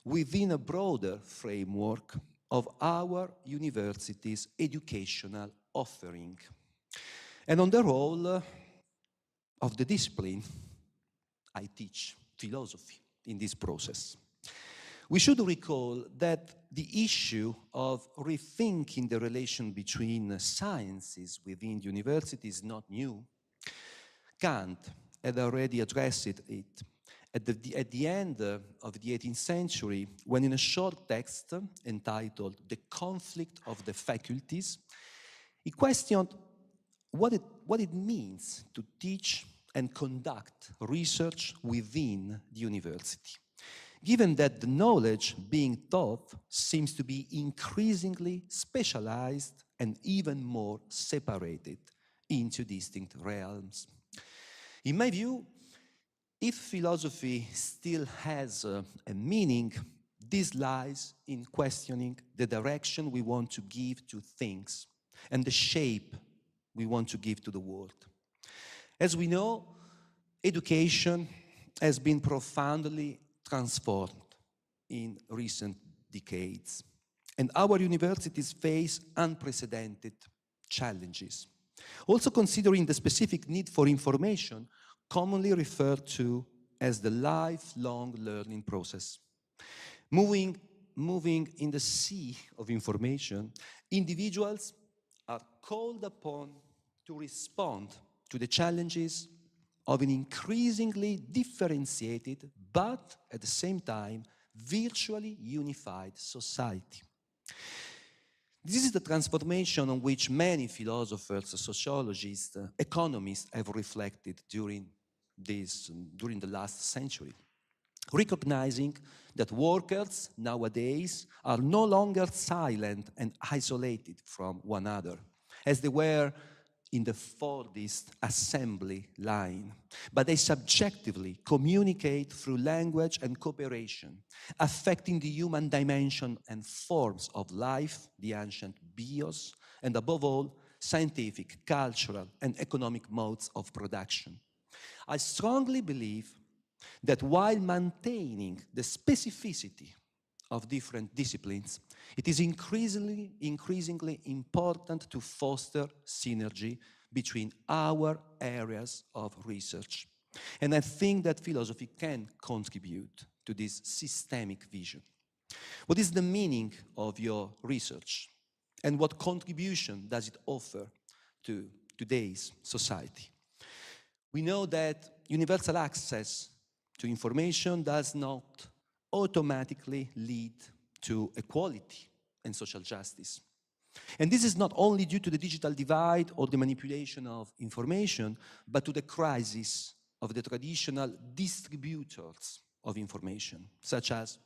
within a broader framework of our university's educational offering and on the role of the discipline I teach, philosophy, in this process. We should recall that the issue of rethinking the relation between sciences within the university is not new. Kant had already addressed it at the end of the 18th century, when in a short text entitled "The Conflict of the Faculties," he questioned what it means to teach and conduct research within the university, given that the knowledge being taught seems to be increasingly specialized and even more separated into distinct realms. In my view, if philosophy still has a meaning, this lies in questioning the direction we want to give to things and the shape we want to give to the world. As we know, education has been profoundly transformed in recent decades, and our universities face unprecedented challenges. Also considering the specific need for information, commonly referred to as the lifelong learning process. Moving in the sea of information, individuals are called upon to respond to the challenges of an increasingly differentiated, but at the same time, virtually unified society. This is the transformation on which many philosophers, sociologists, economists have reflected during the last century, recognizing that workers nowadays are no longer silent and isolated from one another, as they were in the Fordist assembly line, but they subjectively communicate through language and cooperation, affecting the human dimension and forms of life, the ancient bios, and above all, scientific, cultural, and economic modes of production. I strongly believe that while maintaining the specificity of different disciplines, it is increasingly important to foster synergy between our areas of research. And I think that philosophy can contribute to this systemic vision. What is the meaning of your research? And what contribution does it offer to today's society? We know that universal access to information does not automatically lead to equality and social justice. And this is not only due to the digital divide or the manipulation of information, but to the crisis of the traditional distributors of information, such as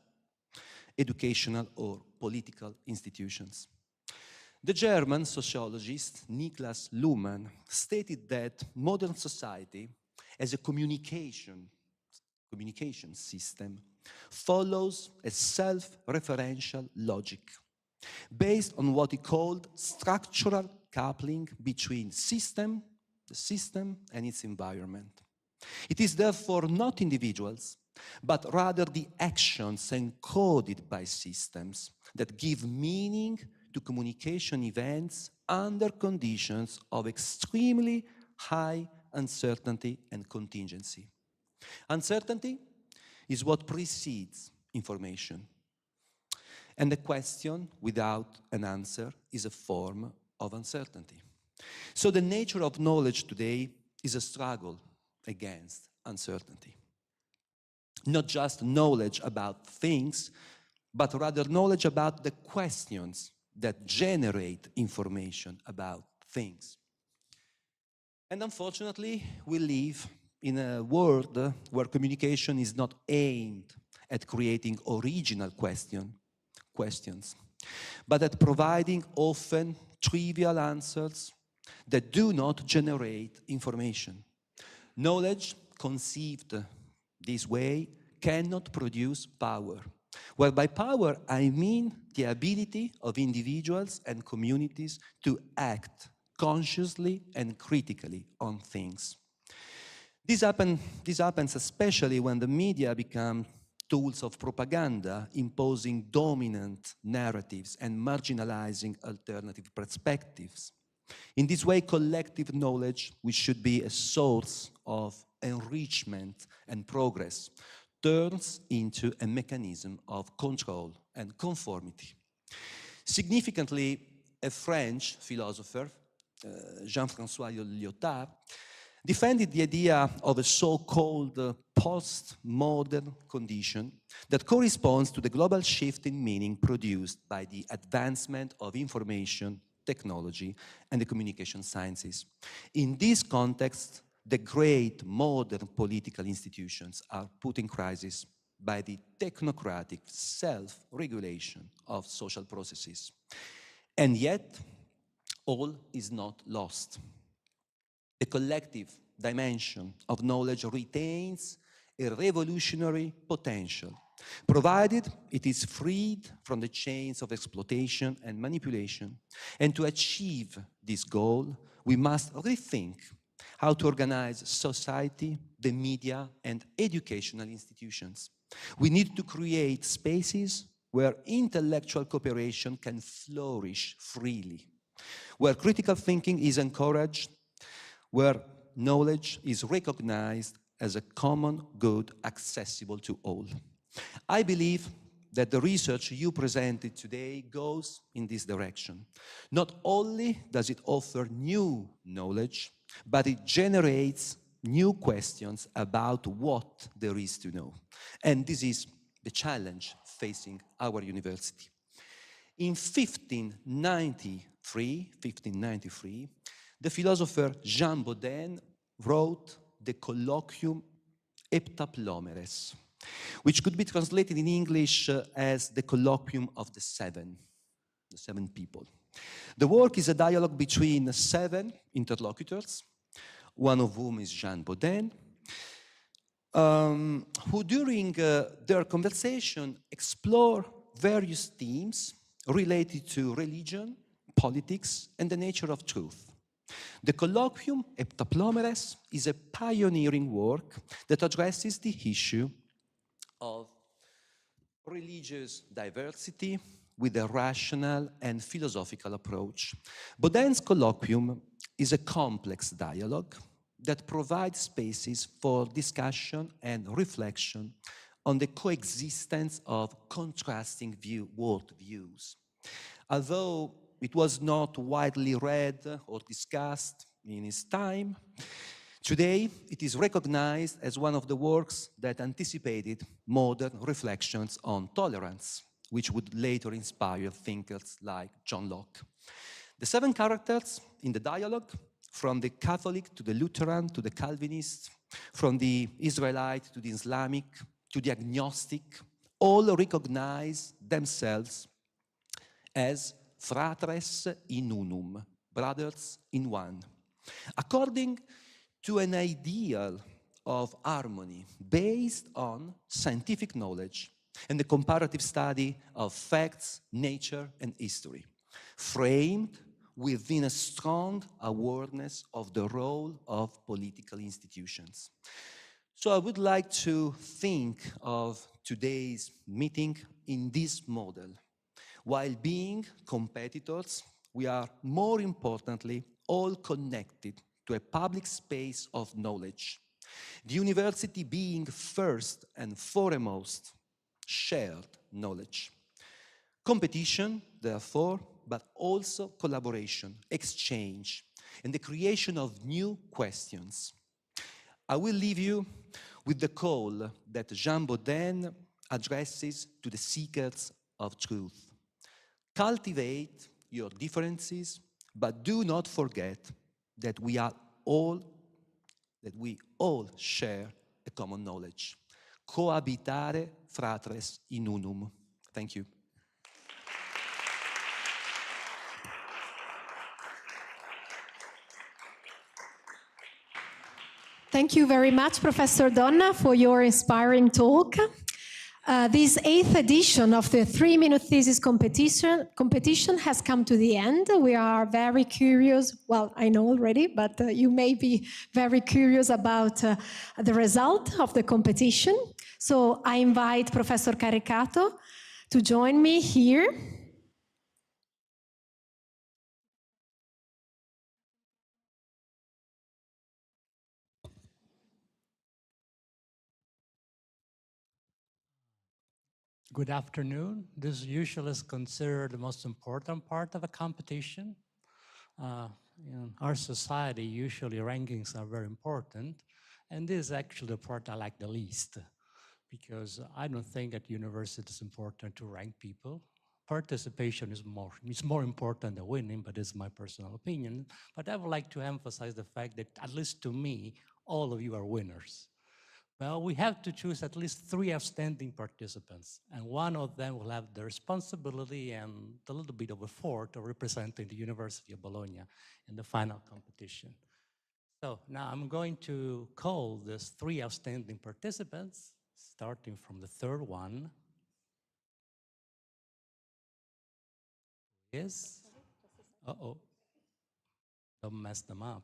educational or political institutions. The German sociologist Niklas Luhmann stated that modern society, as a communication system, follows a self-referential logic based on what he called structural coupling between the system and its environment. It is therefore not individuals, but rather the actions encoded by systems that give meaning to communication events under conditions of extremely high uncertainty and contingency. Uncertainty is what precedes information. And the question without an answer is a form of uncertainty. So the nature of knowledge today is a struggle against uncertainty. Not just knowledge about things, but rather knowledge about the questions that generate information about things. And unfortunately, we live in a world where communication is not aimed at creating original questions, but at providing often trivial answers that do not generate information. Knowledge conceived this way cannot produce power. Well, by power, I mean the ability of individuals and communities to act consciously and critically on things. This happens especially when the media become tools of propaganda, imposing dominant narratives and marginalizing alternative perspectives. In this way, collective knowledge, which should be a source of enrichment and progress, turns into a mechanism of control and conformity. Significantly, a French philosopher, Jean-François Lyotard, defended the idea of a so-called postmodern condition that corresponds to the global shift in meaning produced by the advancement of information technology and the communication sciences. In this context, the great modern political institutions are put in crisis by the technocratic self-regulation of social processes. And yet, all is not lost. The collective dimension of knowledge retains a revolutionary potential, provided it is freed from the chains of exploitation and manipulation. And to achieve this goal, we must rethink how to organize society, the media, and educational institutions. We need to create spaces where intellectual cooperation can flourish freely, where critical thinking is encouraged, where knowledge is recognized as a common good accessible to all. I believe that the research you presented today goes in this direction. Not only does it offer new knowledge, but it generates new questions about what there is to know. And this is the challenge facing our university. In 1593, the philosopher Jean Bodin wrote the colloquium Heptaplomeres, which could be translated in English as the colloquium of the seven people. The work is a dialogue between 7 interlocutors, one of whom is Jean Bodin, who during their conversation explore various themes related to religion, politics, and the nature of truth. The colloquium Heptaplomeres is a pioneering work that addresses the issue of religious diversity with a rational and philosophical approach. Bodin's colloquium is a complex dialogue that provides spaces for discussion and reflection on the coexistence of contrasting worldviews. Although it was not widely read or discussed in his time, today it is recognized as one of the works that anticipated modern reflections on tolerance, which would later inspire thinkers like John Locke. The 7 characters in the dialogue, from the Catholic to the Lutheran to the Calvinist, from the Israelite to the Islamic to the agnostic, all recognize themselves as fratres in unum, brothers in one, according to an ideal of harmony based on scientific knowledge and the comparative study of facts, nature, and history, framed within a strong awareness of the role of political institutions. So I would like to think of today's meeting in this model. While being competitors, we are more importantly all connected to a public space of knowledge. The university being first and foremost shared knowledge. Competition, therefore, but also collaboration, exchange, and the creation of new questions. I will leave you with the call that Jean Bodin addresses to the seekers of truth. Cultivate your differences, but do not forget that we all share a common knowledge. Cohabitare fratres in unum. Thank you. Thank you very much, Professor Donna, for your inspiring talk. This 8th edition of the 3-minute thesis competition has come to the end. We are very curious, well, I know already, but you may be very curious about the result of the competition. So I invite Professor Caricato to join me here. Good afternoon. This usually is considered the most important part of a competition. In our society, usually rankings are very important, and this is actually the part I like the least, because I don't think at university it's important to rank people. Participation is more important than winning, but it's my personal opinion. But I would like to emphasize the fact that, at least to me, all of you are winners. Well, we have to choose at least 3 outstanding participants, and one of them will have the responsibility and a little bit of effort of representing the University of Bologna in the final competition. So now I'm going to call these 3 outstanding participants, starting from the third one. Yes? Uh-oh. Don't mess them up.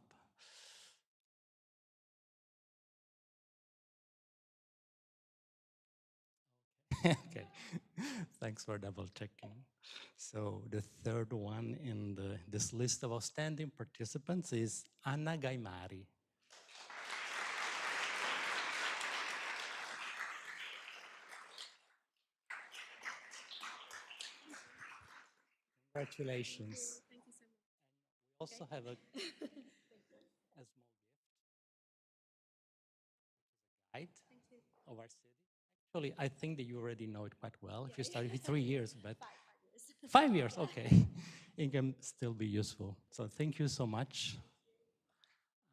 Okay, thanks for double checking. So the third one in this list of outstanding participants is Anna Gaimari. Congratulations. Thank you so much. We also have a small guide of our city. Actually, I think that you already know it quite well. If you started with 3 years, but 5 years, okay. It can still be useful. So thank you so much.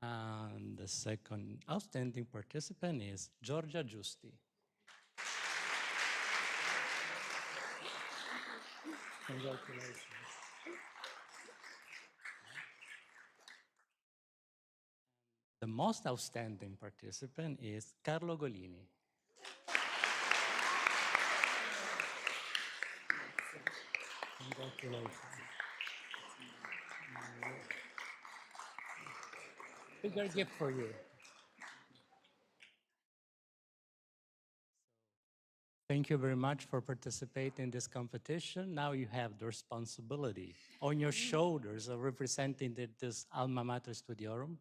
And the second outstanding participant is Giorgia Giusti. Congratulations. The most outstanding participant is Carlo Golini. Congratulations. Bigger gift for you. Thank you very much for participating in this competition. Now you have the responsibility on your shoulders of representing this alma mater studiorum.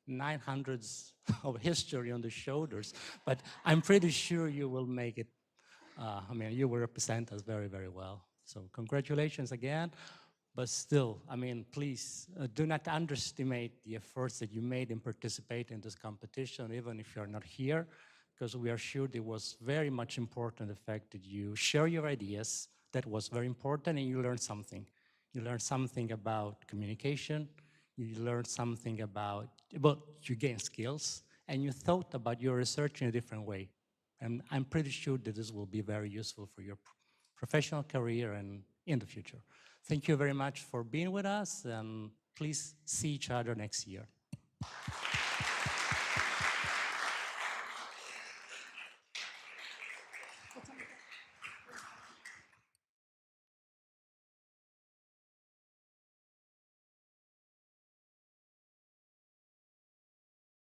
900s of history on the shoulders, but I'm pretty sure you will make it. You will represent us very, very well. So congratulations again. But still, please do not underestimate the efforts that you made in participating in this competition, even if you're not here, because we are sure it was very much important, the fact that you share your ideas. That was very important, and you learned something. You learned something about communication, you learned something about you gained skills, and you thought about your research in a different way. And I'm pretty sure that this will be very useful for your professional career and in the future. Thank you very much for being with us, and please see each other next year.